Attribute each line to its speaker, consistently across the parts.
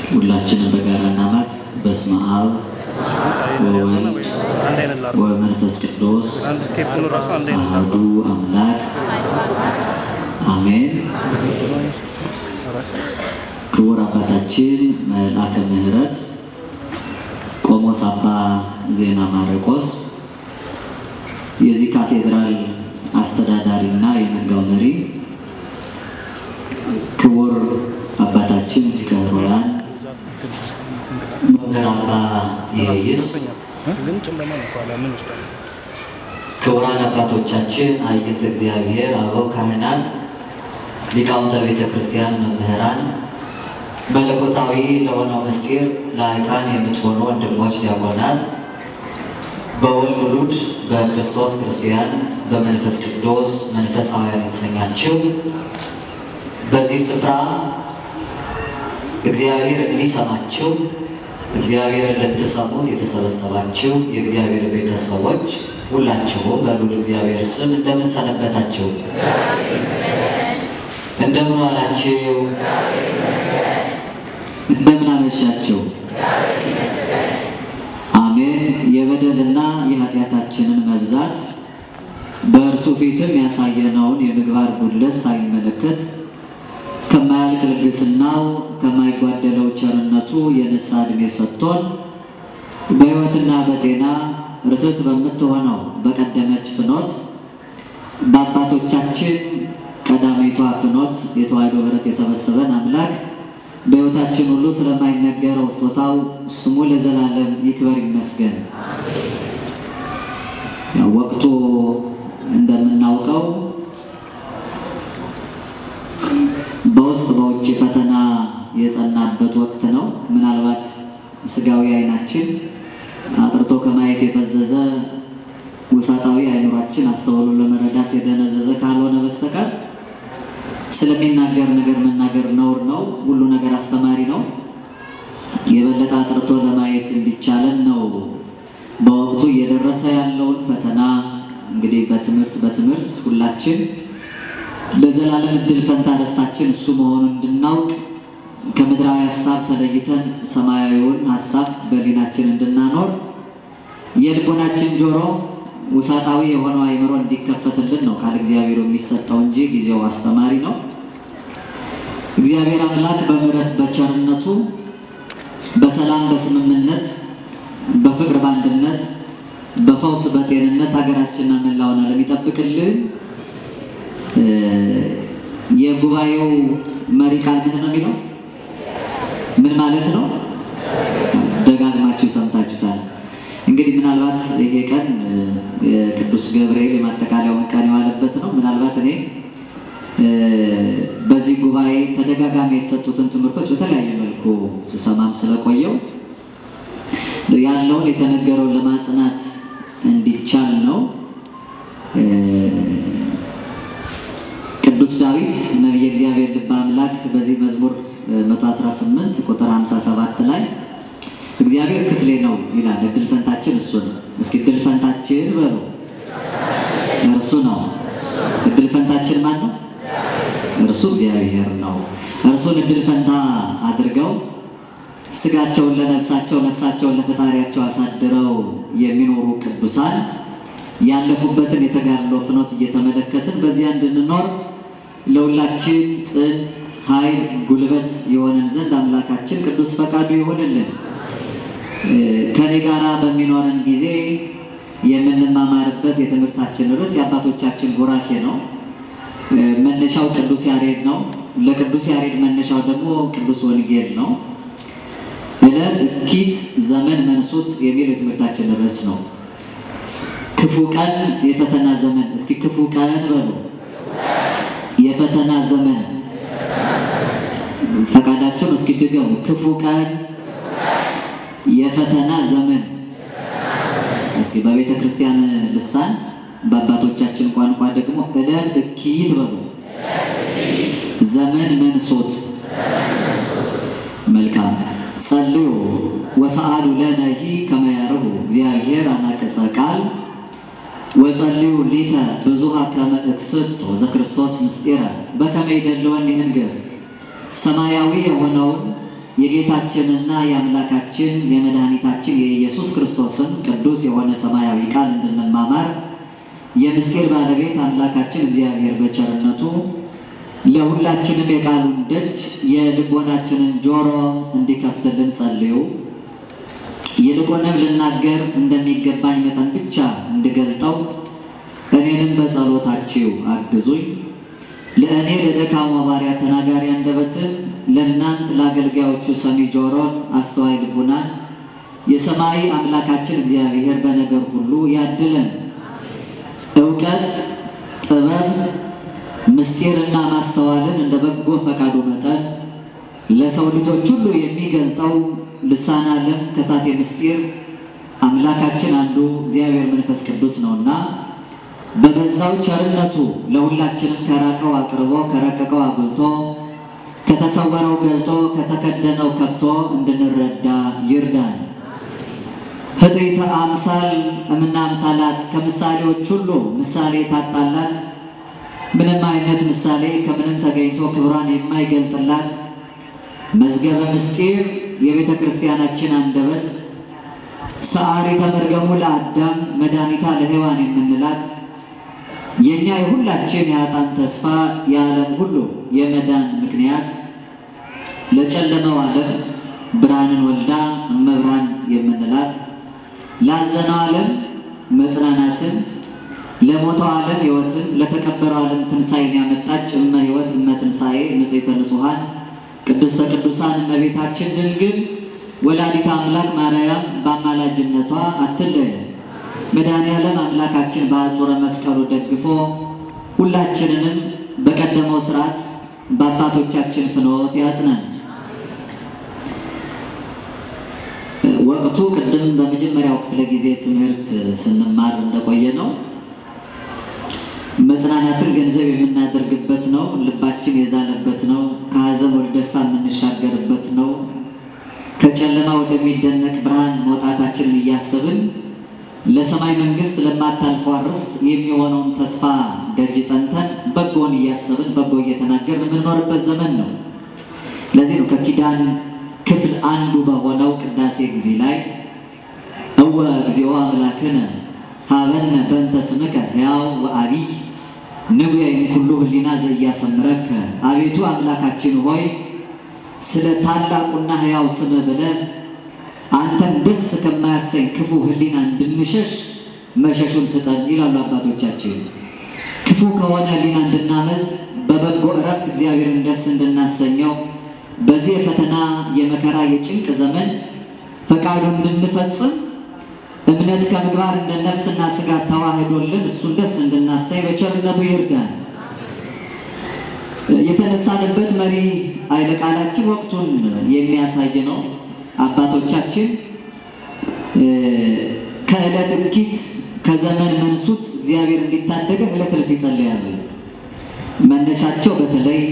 Speaker 1: ሁላችንም በጋራ እናማት በስመ አብ ወወልድ ወመንፈስ ቅዱስ አሐዱ አምላክ አሜን። ክቡር አባታችን መልአከ ምሕረት ቆሞስ አባ ዜና ማርቆስ የዚህ ካቴድራል አስተዳዳሪና የመንጋው መሪ፣ ክቡር አባታችን ከሮያን መምህር አባ ኢየይስ፣ ክቡራን አባቶቻችን አይንተ እግዚአብሔር አበው ካህናት፣ ሊቃውንተ ቤተ ክርስቲያን፣ መምህራን፣ መለኮታዊ ለሆነው ምስጢር ላይካን የምትሆኑ ወንድሞች ዲያቆናት፣ በወልድ ውሉድ በክርስቶስ ክርስቲያን በመንፈስ ቅዱስ መንፈሳውያን የተሰኛችሁ በዚህ ስፍራ እግዚአብሔር እንዲሰማችሁ እግዚአብሔር ልትሰሙት የተሰበሰባችሁ የእግዚአብሔር ቤተሰቦች ሁላችሁም በሉል እግዚአብሔር ስም እንደምን ሰነበታችሁ? እንደምን ዋላችሁ? እንደምን አመሻችሁ? አሜን። የበደልና የኃጢአታችንን መብዛት በእርሱ ፊትም ያሳየነውን የምግባር ጉድለት ሳይመለከት ከማያልቅ ልግስናው ከማይጓደለው ቸርነቱ የንስሐ ዕድሜ ሰጥቶን በሕይወትና በጤና ርትዕት በምትሆነው በቀደመች ፍኖት በአባቶቻችን ቀዳሚቷ ፍኖት የተዋሕዶ ኅብረት የሰበሰበን አምላክ በሕይወታችን ሁሉ ስለማይነገረው ስጦታው ስሙ ለዘላለም ይክበር ይመስገን። ወቅቱ እንደምናውቀው በውስጥ በውጭ ፈተና የጸናበት ወቅት ነው። ምናልባት ስጋዊ አይናችን አጥርቶ ከማየት የፈዘዘ ውሳጣዊ አይኖራችን አስተውሎ ለመረዳት የደነዘዘ ካልሆነ በስተቀር ስለሚናገር ነገር መናገር ነውር ነው። ሁሉ ነገር አስተማሪ ነው። የበለጠ አጥርቶ ለማየት እንዲቻለን ነው በወቅቱ እየደረሰ ያለውን ፈተና እንግዲህ በትምህርት ሁላችን ለዘላለም እድል ፈንታ ደስታችን እሱ መሆኑን እንድናውቅ ከምድራዊ ሐሳብ ተለይተን ሰማያዊውን ሐሳብ በሊናችን እንድናኖር የልቦናችን ጆሮ ውሳጣዊ የሆነው አይምሮ እንዲከፈትልን ነው ቃል እግዚአብሔር የሚሰጠው እንጂ ጊዜው አስተማሪ ነው። እግዚአብሔር አምላክ በምህረት በቸርነቱ በሰላም በስምምነት በፍቅር በአንድነት በፈውስ በጤንነት ሀገራችንና መላውን ዓለም ይጠብቅልን። የጉባኤው መሪ ቃል ምን ነው የሚለው? ምን ማለት ነው? ደጋግማችሁ ሰምታችሁታል። እንግዲህ ምናልባት ይሄ ቀን ቅዱስ ገብርኤል የማጠቃለያውን ቀን የዋለበት ነው። ምናልባት እኔ በዚህ ጉባኤ ተደጋጋሚ የተሰጡትን ትምህርቶች በተለያየ መልኩ ስሰማም ስለቆየው ያለውን የተነገረውን ለማጽናት እንዲቻል ነው። ቅዱስ ዳዊት ነብየ እግዚአብሔር ልበ አምላክ በዚህ መዝሙር 118 ቁጥር 57 ላይ እግዚአብሔር ክፍሌ ነው ይላል። እድል ፈንታችን እሱ ነው። እስኪ እድል ፈንታችን በሉ እርሱ ነው። እድል ፈንታችን ማን ነው? እርሱ እግዚአብሔር ነው። እርሱን እድል ፈንታ አድርገው ስጋቸውን ለነፍሳቸው ነፍሳቸውን ለፈጣሪያቸው አሳድረው የሚኖሩ ቅዱሳን ያለፉበትን የተጋድሎ ፍኖት እየተመለከትን በዚያ እንድንኖር ለሁላችን ጽን ኃይል ጉልበት የሆነን ዘንድ አምላካችን ቅዱስ ፈቃዱ ይሆንልን። ከኔ ጋራ በሚኖረን ጊዜ የምንማማርበት የትምህርታችን ርዕስ የአባቶቻችን ቡራኬ ነው። መነሻው ቅዱስ ያሬድ ነው። ለቅዱስ ያሬድ መነሻው ደግሞ ቅዱስ ወንጌል ነው። ዕለት እኪት ዘመን መንሱት የሚለው የትምህርታችን ርዕስ ነው። ክፉ ቀን የፈተና ዘመን። እስኪ ክፉ ቀን በሉ የፈተና ዘመን። ፈቃዳችሁን እስኪ ድገሙ። ክፉ ቀን የፈተና ዘመን እስኪ በቤተ ክርስቲያን ልሳን በአባቶቻችን ቋንቋ ደግሞ ዕለት እኪት በሉ ዘመን መንሶት መልካም ጸልዩ ወሰአሉ ለነሂ ከመያረሁ እግዚአብሔር አናቀጸ ቃል ወጸልዩ ሊተ ብዙሃ ከመ እክስቶ ዘክርስቶስ ምስጢራ በከመ ይደልወን ይንገር ሰማያዊ የሆነውን የጌታችንና የአምላካችን የመድኃኒታችን የኢየሱስ ክርስቶስን ቅዱስ የሆነ ሰማያዊ ቃል እንድንማማር የምስጢር ባለቤት አምላካችን እግዚአብሔር በቸርነቱ ለሁላችንም የቃሉን ደጅ የልቦናችንን ጆሮ እንዲከፍትልን ጸልዩ። ይልቁንም ልናገር እንደሚገባኝ መጠን ብቻ እንድገልጠው እኔንም በጸሎታችሁ አግዙኝ። ለእኔ ለደካማ ባሪያ ተናጋሪ አንደበትን ለእናንት ለአገልጋዮቹ ሰሚ ጆሮን አስተዋይ ልቡናን የሰማይ አምላካችን እግዚአብሔር በነገር ሁሉ ያድለን። ዕውቀት ጥበብ ምስጢርና ማስተዋልን እንደ በጎ ፈቃዱ መጠን ለሰው ልጆች ሁሉ የሚገልጠው ልሳነ ዓለም ከሳቴ ምስጢር አምላካችን አንዱ እግዚአብሔር መንፈስ ቅዱስ ነውና በበዛው ቸርነቱ ለሁላችንም ከራቀው አቅርቦ ከረቀቀው አጉልቶ ከተሰወረው ገልጦ ከተከደነው ከፍቶ እንድንረዳ ይርዳን። ህጥይተ አምሳል እምና አምሳላት ከምሳሌዎች ሁሉ ምሳሌ ታጣላት ምንም አይነት ምሳሌ ከምንም ተገኝቶ ክብሯን የማይገልጥላት መዝገበ ምስጢር የቤተ ክርስቲያናችን አንደበት ሰዓሪ ተመርገሙ ለአዳም መድኃኒታ ለሔዋን የምንላት የኛ የሁላችን የአጣን ተስፋ የዓለም ሁሉ የመዳን ምክንያት ለጨለመው ዓለም ብርሃንን ወልዳ መብራን የምንላት ላዘነው ዓለም መጽናናትን ለሞተው ዓለም ሕይወትን ለተቀበረው ዓለም ትንሣኤን ያመጣች እመ ሕይወት እመ ትንሣኤ ንጽሕተ ንጹሐን ቅድስተ ቅዱሳን እመቤታችን ድንግል ወላዲተ አምላክ ማርያም በአማላጅነቷ አትለየን። መድኃኔዓለም አምላካችን በአጹረ መስቀሉ ደግፎ ሁላችንንም በቀደመው ሥርዓት በአባቶቻችን ፍኖት ያጽናን። ወቅቱ ቅድም በመጀመሪያው ክፍለ ጊዜ ትምህርት ስንማር እንደቆየ ነው። መጽናናትን ገንዘብ የምናደርግበት ነው። ልባችን የዛለበት ነው። ከሐዘን ወደ ደስታ የምንሻገርበት ነው። ከጨለማ ወደሚደነቅ ብርሃን መውጣታችንን እያሰብን ለሰማይ መንግስት ለማታልፈው ርስት የሚሆነውን ተስፋ ደጅ ጠንተን በጎን እያሰብን በጎ እየተናገርን የምንኖርበት ዘመን ነው። ለዚህ ነው ከኪዳን ክፍል አንዱ በሆነው ቅዳሴ ጊዜ ላይ እወ እግዚኦ አምላክነ ሀበነ በእንተ ስምከ ሕያው ወአቢይ ንጉየን ኩሉ ህሊና ዘያሰምረከ አቤቱ አምላካችን ሆይ ስለ ታላቁና ሕያው ስም ብለህ አንተን ደስ ከማያሰኝ ክፉ ህሊና እንድንሸሽ መሸሹን ስጠን ይላሉ አባቶቻችን። ክፉ ከሆነ ህሊና እንድናመልጥ በበጎ እረፍት እግዚአብሔርን ደስ እንድናሰኘው በዚህ የፈተና የመከራ የጭንቅ ዘመን ፈቃዱን እንድንፈጽም እምነት ከምግባር እንደ ነፍስና ስጋ ተዋህዶልን እሱን ደስ እንድናሰኝ በቸርነቱ ይርዳን። የተነሳንበት መሪ ኃይለ ቃላችን ወቅቱን የሚያሳይ ነው። አባቶቻችን ከዕለት እኪት ከዘመን መንሱት እግዚአብሔር እንዲታደገን ዕለት ዕለት ይጸልያሉ። መነሻቸው በተለይ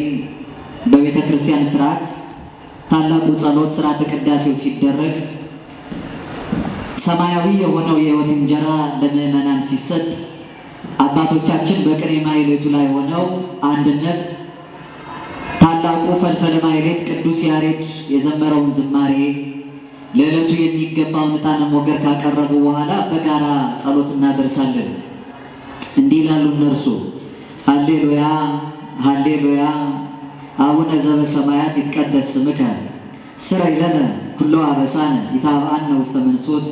Speaker 1: በቤተ ክርስቲያን ሥርዓት ታላቁ ጸሎት ሥርዓተ ቅዳሴው ሲደረግ ሰማያዊ የሆነው የሕይወት እንጀራ ለምእመናን ሲሰጥ አባቶቻችን በቅኔ ማኅሌቱ ላይ ሆነው አንድነት ታላቁ ፈልፈለ ማኅሌት ቅዱስ ያሬድ የዘመረውን ዝማሬ ለዕለቱ የሚገባውን ዕጣነ ሞገር ካቀረቡ በኋላ በጋራ ጸሎት እናደርሳለን። እንዲህ ይላሉ እነርሱ ሃሌሉያ ሃሌሉያ አቡነ ዘበሰማያት ይትቀደስ ስምከ ስረይ ለነ ኩሎ አበሳነ ይታብአነ ውስተ መንሶት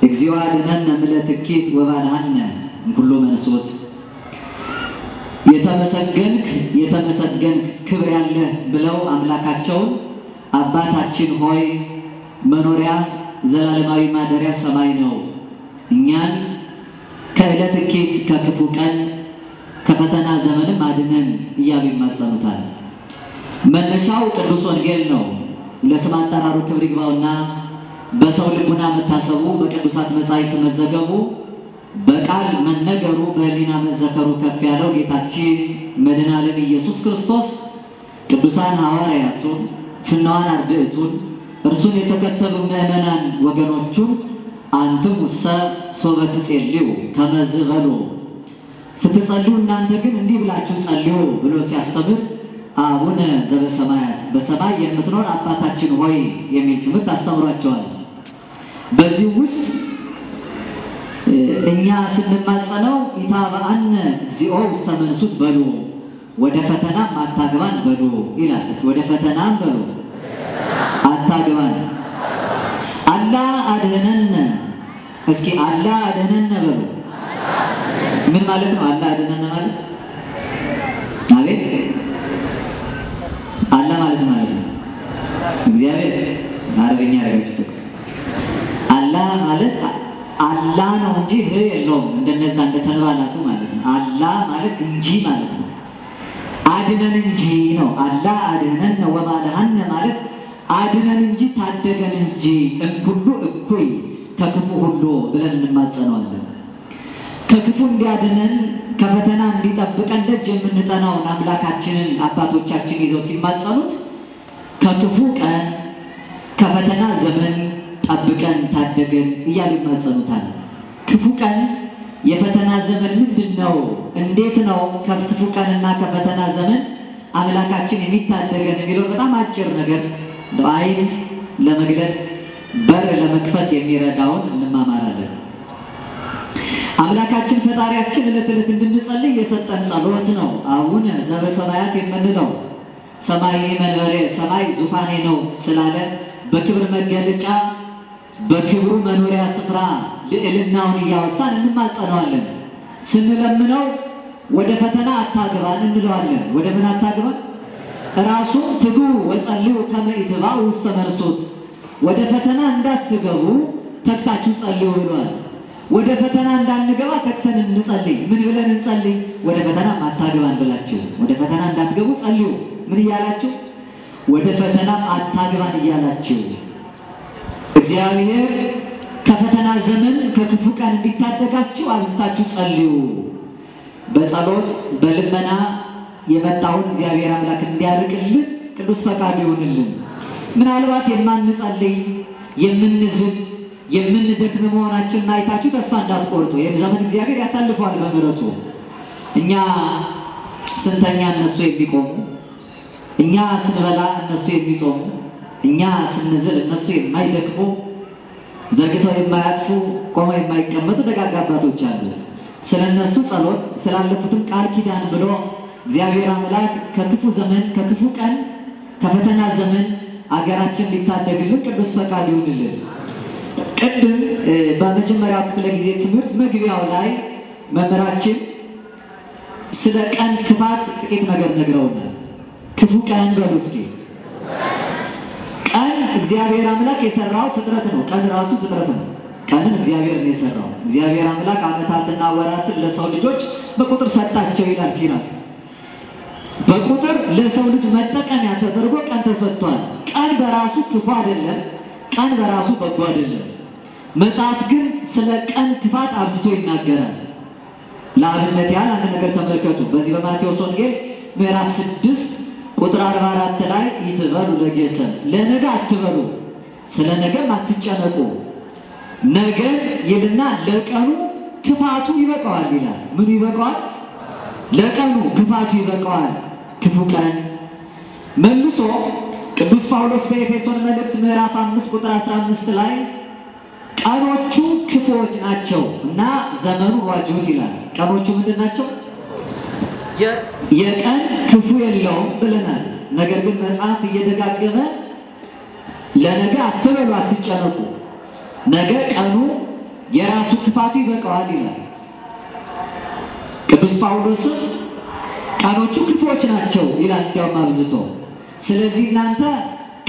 Speaker 1: እግዚኦ አድኅነነ እምዕለተ እኪት ወባልሐነ እምኩሎ መንሶት። የተመሰገንክ ክብር ያለህ ብለው አምላካቸውን አባታችን ሆይ መኖሪያ ዘላለማዊ ማደሪያ ሰማይ ነው፣ እኛን ከዕለት እኪት ከክፉ ቀን ከፈተና ዘመንም አድነን እያሉ ይማጸኑታል። መነሻው ቅዱስ ወንጌል ነው። ለስም አጠራሩ ክብር ይግባውና በሰው ልቡና መታሰቡ በቅዱሳት መጻሕፍት መዘገቡ በቃል መነገሩ በህሊና መዘከሩ ከፍ ያለው ጌታችን መድኃኔ ዓለም ኢየሱስ ክርስቶስ ቅዱሳን ሐዋርያቱን ፍናዋን አርድእቱን እርሱን የተከተሉ ምእመናን ወገኖቹን አንትሙሰ ሶበ ትጸልዩ ከመዝ በሉ ስትጸልዩ እናንተ ግን እንዲህ ብላችሁ ጸልዩ ብሎ ሲያስተምር አቡነ ዘበሰማያት በሰማይ የምትኖር አባታችን ሆይ የሚል ትምህርት አስተምሯቸዋል። በዚህ ውስጥ እኛ ስንማጸነው ኢታብአነ እግዚኦ ውስተ መንሱት በሉ ወደ ፈተናም አታግባን በሉ ይላል። እስኪ ወደ ፈተናም በሉ አታግባን። አላ አድኅነነ እስኪ አላ አድኅነነ በሉ። ምን ማለት ነው አላ አድኅነነ ማለት? አቤት አላ ማለት ነው እግዚአብሔር አረብኛ ያረጋችሁት አላ ማለት አላ ነው እንጂ ህ የለውም እንደነዛ እንደተንባላቱ ማለት ነው። አላ ማለት እንጂ ማለት ነው። አድነን እንጂ ነው። አላ አድነን ወባልሃነ ማለት አድነን እንጂ ታደገን እንጂ እንኩሉ እኩይ ከክፉ ሁሉ ብለን እንማጸነዋለን። ከክፉ እንዲያድነን ከፈተና እንዲጠብቀን ደጅ የምንጠናውን አምላካችንን አባቶቻችን ይዘው ሲማጸኑት ከክፉ ቀን ከፈተና ዘመን ጠብቀን ታደገን እያሉ ይማጸኑታል። ክፉ ቀን የፈተና ዘመን ምንድነው? እንዴት ነው ከክፉ ቀንና ከፈተና ዘመን አምላካችን የሚታደገን የሚለው በጣም አጭር ነገር አይን ለመግለጥ በር ለመክፈት የሚረዳውን እንማማራለን። አምላካችን ፈጣሪያችን ዕለት ዕለት እንድንጸልይ የሰጠን ጸሎት ነው። አቡነ ዘበሰማያት የምንለው ሰማይ መንበሬ ሰማይ ዙፋኔ ነው ስላለ በክብር መገለጫ በክብሩ መኖሪያ ስፍራ ልዕልናውን እያወሳን እንማጸነዋለን። ስንለምነው ወደ ፈተና አታግባን እንለዋለን። ወደ ምን አታግባን? ራሱ ትጉ ወጸልዩ ከመ ኢትባኡ ውስተ መንሱት ወደ ፈተና እንዳትገቡ ተግታችሁ ጸልዩ ብሏል። ወደ ፈተና እንዳንገባ ተግተን እንጸልይ። ምን ብለን እንጸልይ? ወደ ፈተና አታግባን ብላችሁ ወደ ፈተና እንዳትገቡ ጸልዩ። ምን እያላችሁ? ወደ ፈተና አታግባን እያላችሁ እግዚአብሔር ከፈተና ዘመን ከክፉ ቀን እንዲታደጋችሁ አብዝታችሁ ጸልዩ። በጸሎት በልመና የመጣውን እግዚአብሔር አምላክ እንዲያርቅልን ቅዱስ ፈቃዱ ይሁንልን። ምናልባት የማንጸልይ የምንዝል የምንደክም መሆናችንን አይታችሁ ተስፋ እንዳትቆርጡ። ይህን ዘመን እግዚአብሔር ያሳልፈዋል በምሕረቱ። እኛ ስንተኛ እነሱ የሚቆሙ፣ እኛ ስንበላ እነሱ የሚጾሙ፣ እኛ ስንዝል እነሱ የማይደክሙ፣ ዘርግተው የማያጥፉ ቆመው የማይቀመጡ ደጋግ አባቶች አሉ። ስለነሱ ጸሎት ስላለፉትም ቃል ኪዳን ብሎ እግዚአብሔር አምላክ ከክፉ ዘመን ከክፉ ቀን ከፈተና ዘመን አገራችን ሊታደግልን ቅዱስ ፈቃዱ ይሁንልን። ቅድም በመጀመሪያው ክፍለ ጊዜ ትምህርት መግቢያው ላይ መምህራችን ስለ ቀን ክፋት ጥቂት ነገር ነግረውናል። ክፉ ቀን በሉ እስኪ። ቀን እግዚአብሔር አምላክ የሰራው ፍጥረት ነው። ቀን ራሱ ፍጥረት ነው። ቀንን እግዚአብሔር ነው የሰራው። እግዚአብሔር አምላክ ዓመታትና ወራትን ለሰው ልጆች በቁጥር ሰጣቸው ይላል ሲራክ። በቁጥር ለሰው ልጅ መጠቀሚያ ተደርጎ ቀን ተሰጥቷል። ቀን በራሱ ክፉ አይደለም። ቀን በራሱ በጎ አይደለም። መጽሐፍ ግን ስለ ቀን ክፋት አብዝቶ ይናገራል። ለአብነት ያህል አንድ ነገር ተመልከቱ። በዚህ በማቴዎስ ወንጌል ምዕራፍ 6 ቁጥር 44 ላይ ይትበሉ ለጌሰን ለነገ አትበሉ ስለ ነገም አትጨነቁ ነገ ይልና ለቀኑ ክፋቱ ይበቃዋል ይላል። ምን ይበቃዋል? ለቀኑ ክፋቱ ይበቃዋል። ክፉ ቀን መልሶ ቅዱስ ጳውሎስ በኤፌሶን መልእክት ምዕራፍ 5 ቁጥር 15 ላይ ቀኖቹ ክፉዎች ናቸው እና ዘመኑን ዋጁት ይላል። ቀኖቹ ምንድን ናቸው? የቀን ክፉ የለውም ብለናል። ነገር ግን መጽሐፍ እየደጋገመ ለነገ አትበሉ አትጨነቁ ነገ ቀኑ የራሱ ክፋቱ ይበቃዋል ይላል። ቅዱስ ጳውሎስ ቀኖቹ ክፉዎች ናቸው ይላል እንዲያውም አብዝቶ። ስለዚህ እናንተ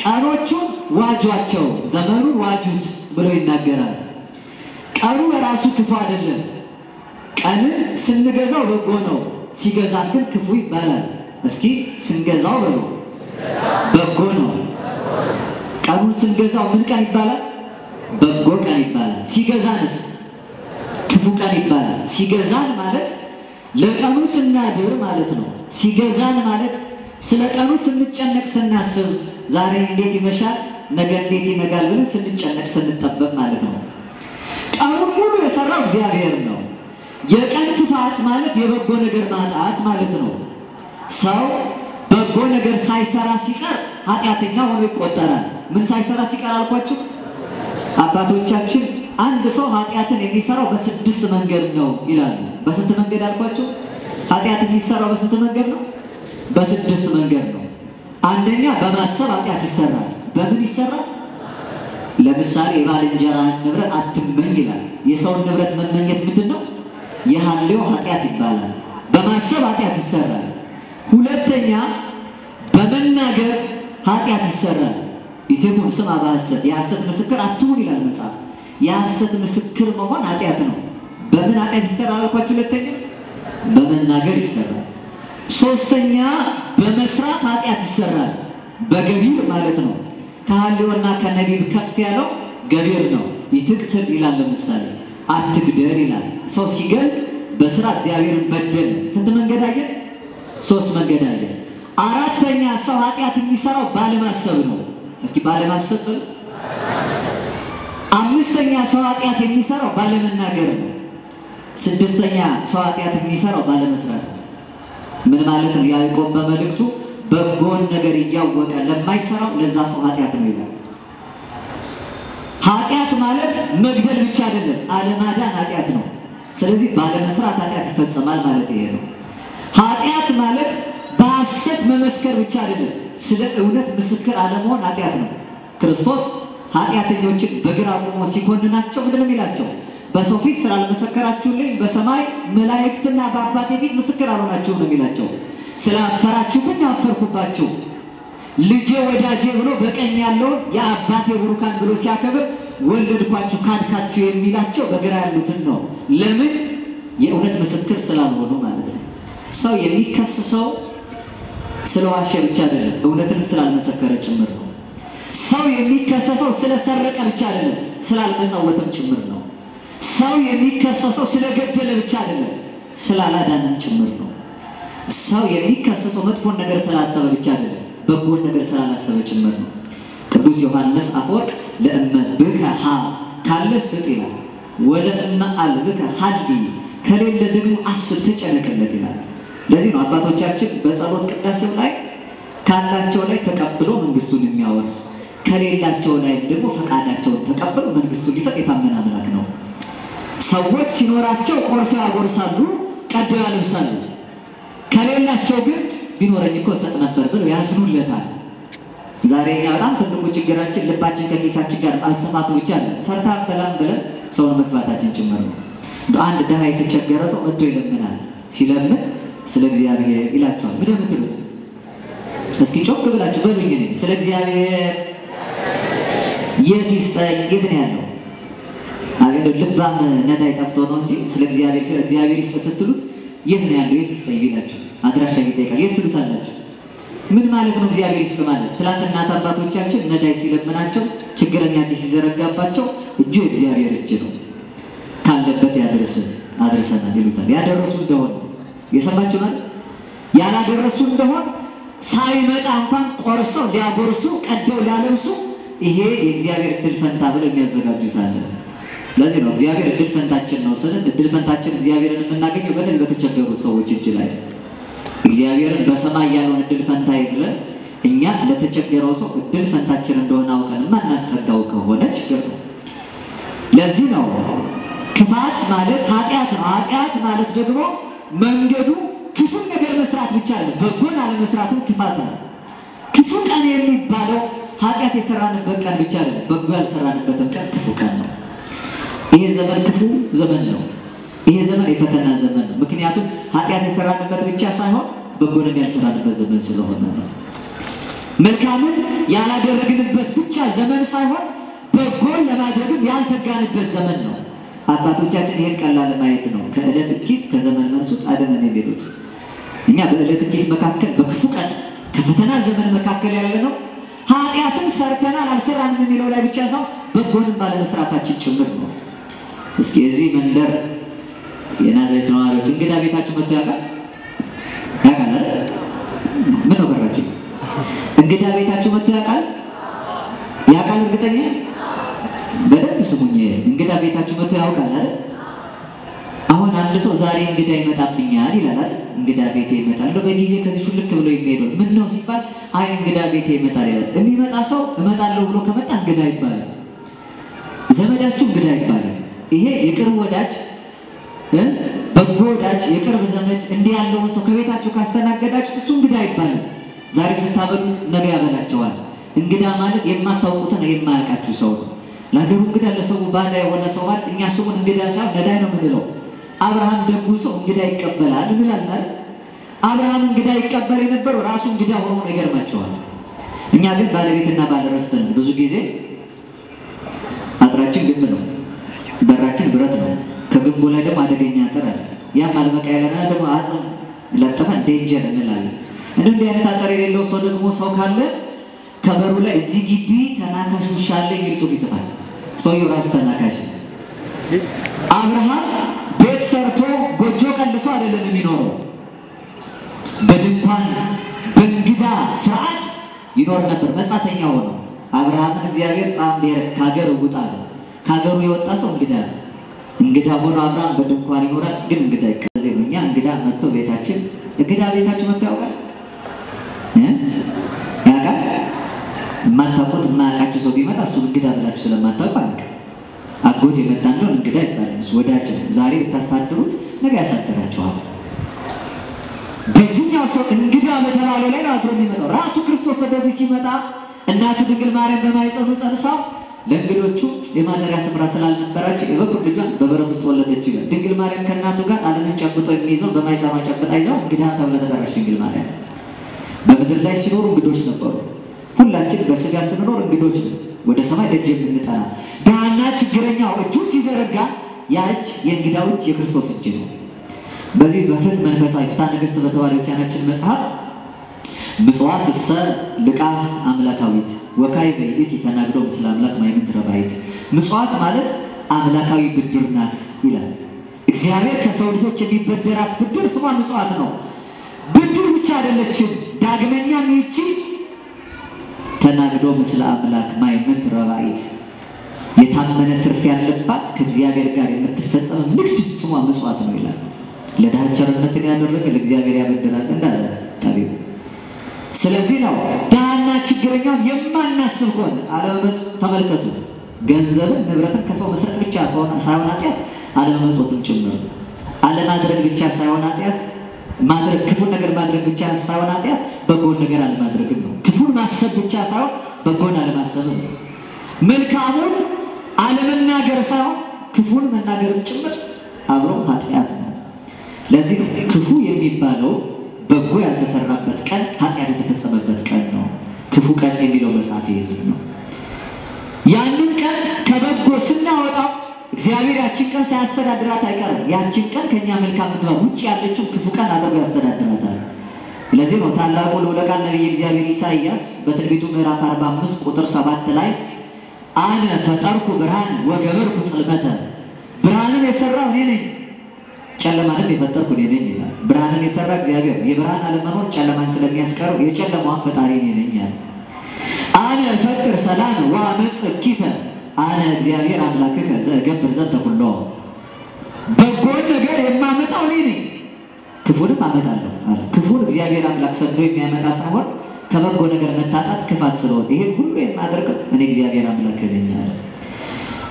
Speaker 1: ቀኖቹን ዋጇቸው ዘመኑን ዋጁት ብሎ ይናገራል። ቀኑ በራሱ ክፉ አይደለም። ቀንን ስንገዛው በጎ ነው፣ ሲገዛን ግን ክፉ ይባላል። እስኪ ስንገዛው በጎ ነው። ቀኑን ስንገዛው ምን ቀን ይባላል? በጎ ቀን ይባላል። ሲገዛንስ ክፉ ቀን ይባላል። ሲገዛን ማለት ለቀኑ ስናድር ማለት ነው። ሲገዛን ማለት ስለ ቀኑ ስንጨነቅ ስናስብ ዛሬ እንዴት ይመሻል ነገ እንዴት ይነጋል ብለን ስንጨነቅ ስንጠበብ ማለት ነው። ቀኑን ሙሉ የሰራው እግዚአብሔር ነው። የቀን ክፋት ማለት የበጎ ነገር ማጣት ማለት ነው። ሰው በጎ ነገር ሳይሰራ ሲቀር ኃጢአተኛ ሆኖ ይቆጠራል። ምን ሳይሰራ ሲቀር አልኳችሁ? አባቶቻችን አንድ ሰው ኃጢአትን የሚሰራው በስድስት መንገድ ነው ይላሉ። በስንት መንገድ አልኳችሁ? ኃጢአት የሚሰራው በስንት መንገድ ነው? በስድስት መንገድ ነው። አንደኛ በማሰብ ኃጢአት ይሰራል። በምን ይሰራል? ለምሳሌ የባልንጀራን ንብረት አትመኝ ይላል። የሰውን ንብረት መመኘት ምንድነው? የሐሌው ኃጢአት ይባላል። በማሰብ ኃጢአት ይሰራል። ሁለተኛ በመናገር ኃጢአት ይሰራል። ይተኩን ስማ በሐሰት የሐሰት ምስክር አትሁን ይላል መጽሐፍ። የሐሰት ምስክር መሆን ኃጢአት ነው። በምን ኃጢአት ይሰራል አልኳችሁ? ሁለተኛ በመናገር ይሰራል። ሶስተኛ በመስራት ኃጢአት ይሰራል። በገቢር ማለት ነው። ከሐሌውና ከነቢብ ከፍ ያለው ገቢር ነው። ይትቅትል ይላል ለምሳሌ አትግደል ይላል። ሰው ሲገል በስራ እግዚአብሔርን በደል። ስንት መንገድ አየ? ሶስት መንገድ አየ። አራተኛ ሰው ኃጢአት የሚሰራው ባለማሰብ ነው። እስኪ ባለማሰብ። አምስተኛ ሰው ኃጢአት የሚሰራው ባለመናገር ነው። ስድስተኛ ሰው ኃጢአት የሚሰራው ባለመስራት ነው። ምን ማለት ነው? ያዕቆብ በመልእክቱ በጎን ነገር እያወቀ ለማይሰራው ለዛ ሰው ኃጢአት ነው ይላል። ኃጢአት ማለት መግደል ብቻ አይደለም፣ አለማዳን ኃጢአት ነው። ስለዚህ ባለመስራት ኃጢአት ይፈጸማል ማለት ይሄ ነው። ኃጢአት ማለት በሐሰት መመስከር ብቻ አይደለም፣ ስለ እውነት ምስክር አለመሆን ኃጢአት ነው። ክርስቶስ ኃጢአተኞችን በግራ ቆሞ ሲኮንናቸው ምንድን ነው የሚላቸው? በሰው ፊት ስላልመሰከራችሁልኝ በሰማይ መላእክትና በአባቴ ፊት ምስክር አልሆናችሁም ነው የሚላቸው። ስላፈራችሁብኝ አፈርኩባችሁ። ልጄ ወዳጄ ብሎ በቀኝ ያለውን የአባቴ ቡሩካን ብሎ ሲያከብር ወለድኳችሁ ካድካችሁ የሚላቸው በግራ ያሉትን ነው። ለምን? የእውነት ምስክር ስላልሆኑ ማለት ነው። ሰው የሚከሰሰው ስለዋሸ ብቻ አይደለም፣ እውነትንም ስላልመሰከረ ጭምር ነው። ሰው የሚከሰሰው ስለሰረቀ ብቻ አይደለም፣ ስላልመጸወተም ጭምር ነው። ሰው የሚከሰሰው ስለገደለ ብቻ አይደለም፣ ስላላዳንም ጭምር ነው። ሰው የሚከሰሰው መጥፎን ነገር ስላሰበ ብቻ አይደለም፣ በጎን ነገር ስላላሰበ ጭምር ነው። ቅዱስ ዮሐንስ አፈወርቅ ለእመ ብከ ሀ ካለ ስጥ ይላል፣ ወለእመ አልብከ ሀሊ ከሌለ ደግሞ አስብ ተጨነቅለት ይላል። ለዚህ ነው አባቶቻችን በጸሎት ቅዳሴው ላይ ካላቸው ላይ ተቀብሎ መንግስቱን የሚያወርስ ከሌላቸው ላይ ደግሞ ፈቃዳቸውን ተቀብሎ መንግስቱን ሊሰጥ የታመነ አምላክ ነው። ሰዎች ሲኖራቸው ቆርሰው ያጎርሳሉ፣ ቀደው ያለብሳሉ። ከሌላቸው ግን ቢኖረኝ እኮ ሰጥ ነበር ብለው ያዝኑለታል። ዛሬኛ በጣም ትልቁ ችግራችን ልባችን ከኪሳችን ጋር አልሰፋቱ ብቻ ነው። ሰርታ በላም ብለን ሰውን መግፋታችን ጭምር ነው። አንድ ድሃ የተቸገረ ሰው መጥቶ ይለምናል። ሲለምን ስለ እግዚአብሔር ይላችኋል። ምን የምትሉት? እስኪ ጮክ ብላችሁ በሉኝ። እኔ ስለ እግዚአብሔር የት ይስጠኝ? የት ነው ያለው? አቤት ልባም ነዳይ ጠፍቶ ነው እንጂ ስለ እግዚአብሔር ይስጥ ስትሉት የት ነው ያለው? የት ይስጠኝ ይላችሁ አድራሻ ይጠይቃል። የት ትሉታላችሁ? ምን ማለት ነው እግዚአብሔር ይስጥ ማለት? ትላንትና አባቶቻችን ነዳይ ሲለምናቸው ችግረኛ እጅ ሲዘረጋባቸው እጁ እግዚአብሔር እጅ ነው ካለበት አድርሰናል ይሉታል። ያደረሱ እንደሆነ የሰማችሁ ማለት ያላደረሱ እንደሆነ ሳይመጣ እንኳን ቆርሰው ሊያጎርሱ ቀደው ሊያለብሱ ይሄ የእግዚአብሔር እድል ፈንታ ብለው የሚያዘጋጁት አለ። ለዚህ ነው እግዚአብሔር እድል ፈንታችን ነው ስንል እድል ፈንታችን እግዚአብሔርን የምናገኘው በእነዚህ በተቸገሩ ሰዎች እጅ ላይ እግዚአብሔርን በሰማይ ያለውን እድል ፈንታ ይብለን እኛ ለተቸገረው ሰው እድል ፈንታችን እንደሆነ አውቀን ማናስተጋው ከሆነ ችግር ነው። ለዚህ ነው ክፋት ማለት ኃጢአት ነው። ኃጢአት ማለት ደግሞ መንገዱ ክፉ ነገር መስራት ብቻ አይደለም፣ በጎን አለመስራትም ክፋት ነው። ክፉ ቀን የሚባለው ኃጢአት የሰራንበት ቀን ብቻ አይደለም፣ በጎ ያልሰራንበትም ቀን ክፉ ቀን ነው። ይሄ ዘመን ክፉ ዘመን ነው። ይሄ ዘመን የፈተና ዘመን ነው። ምክንያቱም ኃጢአት የሰራንበት ብቻ ሳይሆን በጎንም ያልሰራንበት ዘመን ስለሆነ ነው። መልካምን ያላደረግንበት ብቻ ዘመን ሳይሆን በጎን ለማድረግም ያልተጋንበት ዘመን ነው። አባቶቻችን ይሄን ቀላል ማየት ነው። ከዕለት እኪት ከዘመን መንሱት አደነን የሚሉት እኛ በዕለት እኪት መካከል በክፉ ቀን ከፈተና ዘመን መካከል ያለ ነው። ኃጢአትን ሰርተናል አልሰራንም የሚለው ላይ ብቻ ሳይሆን በጎንም ባለመስራታችን ጭምር ነው። እስኪ እዚህ መንደር የናዝሬት ነዋሪዎች እንግዳ ቤታችሁ መጥቶ ያውቃል አይደል? ምን ነው በራችሁ? እንግዳ ቤታችሁ መጥቶ ያውቃል? እርግጠኛ በደንብ ስሙኝ። እንግዳ ቤታችሁ መጥቶ ያውቃል አይደል? አሁን አንድ ሰው ዛሬ እንግዳ ይመጣብኛል ይላል አይደል? እንግዳ ቤቴ ይመጣል ነው በጊዜ ከዚህ ሹልክ ብሎ የሚሄደው ምን ነው ሲባል አይ እንግዳ ቤቴ ይመጣል ይላል። የሚመጣ ሰው እመጣለሁ ብሎ ከመጣ እንግዳ ይባላል። ዘመዳችሁ እንግዳ ይባላል። ይሄ የቅርብ ወዳጅ በጎ ወዳጅ የቅርብ ዘመድ እንዲህ ያለውን ሰው ከቤታችሁ ካስተናገዳችሁ እሱ እንግዳ ይባላል። ዛሬ ስታበሉት ነገ ያበላቸዋል። እንግዳ ማለት የማታውቁትን የማያውቃችሁ ሰው ነው። ለሀገሩ እንግዳ ለሰው ባዳ የሆነ ሰው ማለት እኛ ስሙን እንግዳ ሳይሆን ነዳይ ነው የምንለው። አብርሃም ደጉ ሰው እንግዳ ይቀበላል እንላለን። አብርሃም እንግዳ ይቀበል የነበረው ራሱ እንግዳ ሆኖ ነው። ይገርማቸዋል። እኛ ግን ባለቤትና ባለርስት ነን። ብዙ ጊዜ አጥራችን ግንብ ነው፣ በራችን ብረት ነው። ከግንቡ ላይ ደግሞ አደገኛ አጥር አለ። ያም አልበቃ ያለና ደግሞ አጽም ለጥፈን ዴንጀር እንላለን። እንዲህ አይነት አጥር የሌለው ሰው ደግሞ ሰው ካለ ከበሩ ላይ እዚህ ግቢ ተናካሽ ውሻ አለ የሚል ጽሑፍ ይጽፋል። ሰውየው ራሱ ተናካሽ። አብርሃም ቤት ሰርቶ ጎጆ ቀልሶ አይደለም የሚኖረው፣ በድንኳን በእንግዳ ስርዓት ይኖር ነበር። መጻተኛ ሆኖ አብርሃምን እግዚአብሔር ጻም ቢያረክ ካገር ውጣ ነው። ካገሩ የወጣ ሰው እንግዳ ሆኖ አብርሃም በድንኳን ይኖራል። ግን እንግዳ ይከዘኛ እንግዳ መጥቶ ቤታችን እንግዳ ቤታችሁ መጥቶ ያውቃል? ያውቃል? ማታውቁት ማያውቃችሁ ሰው ቢመጣ እሱ እንግዳ ብላችሁ ስለማታውቁ አያውቅም። አጎት የመጣ እንደው እንግዳ ይባላል። እሱ ወዳጅ ዛሬ ብታስተዳድሩት ነገ ያሳድራችኋል። በዚህኛው ሰው እንግዳ በተባለው ላይ ነው አድሮ የሚመጣው። ራሱ ክርስቶስ ወደዚህ ሲመጣ እናቱ ድንግል ማርያም በማይጸኑ ጸንሳው ለእንግዶቹ የማደሪያ ስፍራ ስላልነበራቸው የበኩር ልጇን በበረት ውስጥ ወለደችው ይላል። ድንግል ማርያም ከእናቱ ጋር ዓለምን ጨብጦ የሚይዘው በማይጸኗ ጨብጣ ይዘው እንግዳ ተብላ ተጠራች። ድንግል ማርያም በምድር ላይ ሲኖሩ እንግዶች ነበሩ። ሁላችን በስጋ ስንኖር እንግዶች ነን። ወደ ሰማይ ደጅ የምንጠራ ዳና ችግረኛው እጁን ሲዘረጋ ያ እጅ የእንግዳው እጅ የክርስቶስ እጅ ነው። በዚህ በፍት መንፈሳዊ ፍትሐ ነገሥት በተባለው ቻናችን መጽሐፍ ምጽዋት ሰ ልቃ አምላካዊት ወካይ በይእቲ ተናግዶ ምስለ አምላክ ማይምንት ረባይት። ምጽዋት ማለት አምላካዊ ብድር ናት ይላል። እግዚአብሔር ከሰው ልጆች የሚበደራት ብድር ስሟ ምጽዋት ነው። ብድር ብቻ አይደለችም። ዳግመኛ ይቺ ተናግዶ ምስለ አምላክ ማይምንት ረባይት የታመነ ትርፍ ያለባት ከእግዚአብሔር ጋር የምትፈጸም ንግድ ስሟ ምጽዋት ነው ይላል። ለድሃ ቸርነትን ያደረገ ለእግዚአብሔር ያበድራል እንዳለ ጠቢቡ። ስለዚህ ነው ዳና ችግረኛውን የማናስብ ሆነ አለመመጽ። ተመልከቱ፣ ገንዘብን ንብረትን ከሰው መስረቅ ብቻ ሳይሆን ኃጢአት አለመመጽወትም ጭምር። አለማድረግ ብቻ ሳይሆን ኃጢአት ማድረግ፣ ክፉን ነገር ማድረግ ብቻ ሳይሆን ኃጢአት በጎን ነገር አለማድረግም ነው። ክፉን ማሰብ ብቻ ሳይሆን በጎን አለማሰብ ነው። መልካሙን አለመናገር ሳይሆን ክፉን መናገርም ጭምር አብሮ ኃጢአት ነው። ለዚህ ክፉ የሚባለው በጎ ያልተሰራበት ቀን ኃጢአት የተፈጸመበት ቀን ነው። ክፉ ቀን የሚለው መጽሐፍ ይሄን ነው። ያንን ቀን ከበጎ ስናወጣው እግዚአብሔር ያችን ቀን ሳያስተዳድራት አይቀርም። ያችን ቀን ከኛ መልካም ምግባር ውጪ ያለችው ክፉ ቀን አድርጎ ያስተዳድራታል። ለዚህ ነው ታላቁ ልዑለ ቃል ነብይ እግዚአብሔር ኢሳይያስ በትንቢቱ ምዕራፍ 45 ቁጥር 7 ላይ አነ ፈጠርኩ ብርሃን ወገበርኩ ጽልመተ፣ ብርሃንን የሰራው እኔ ነኝ ጨለማንም የፈጠርኩ እኔ ነኝ ይላል። ብርሃንን የሰራ እግዚአብሔር የብርሃን አለመኖር ጨለማን ስለሚያስቀረው የጨለማውን ፈጣሪ እኔ ነኝ ያለ። አነ ፈጥር ሰላም ወአመጽ ኪተ፣ አነ እግዚአብሔር አምላክከ ዘገብር ዘንተ ኩሎ፣ በጎን ነገር የማመጣው እኔ ነኝ ክፉንም አመጣለሁ አለ። ክፉን እግዚአብሔር አምላክ ሰዶ የሚያመጣ ሳይሆን ከበጎ ነገር መታጣት ክፋት ስለሆነ ይሄን ሁሉ የማደርገው እኔ እግዚአብሔር አምላክ ነኝ አለ።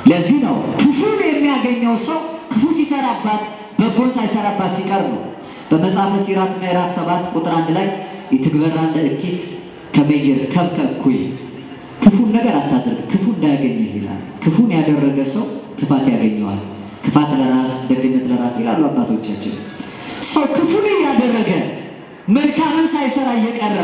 Speaker 1: ለዚህ ነው ክፉን የሚያገኘው ሰው ክፉ ሲሰራባት በጎን ሳይሰራባት ሲቀር ነው። በመጽሐፈ ሲራክ ምዕራፍ 7 ቁጥር 1 ላይ ይትግበራን ለእኪት ከመይር ከብከኩይ፣ ክፉን ነገር አታድርግ ክፉ እንዳያገኝህ ይላል። ክፉን ያደረገ ሰው ክፋት ያገኘዋል። ክፋት ለራስ ደግነት ለራስ ይላሉ አባቶቻችን። ሰው ክፉን ያደረገ መልካምን ሳይሰራ እየቀረ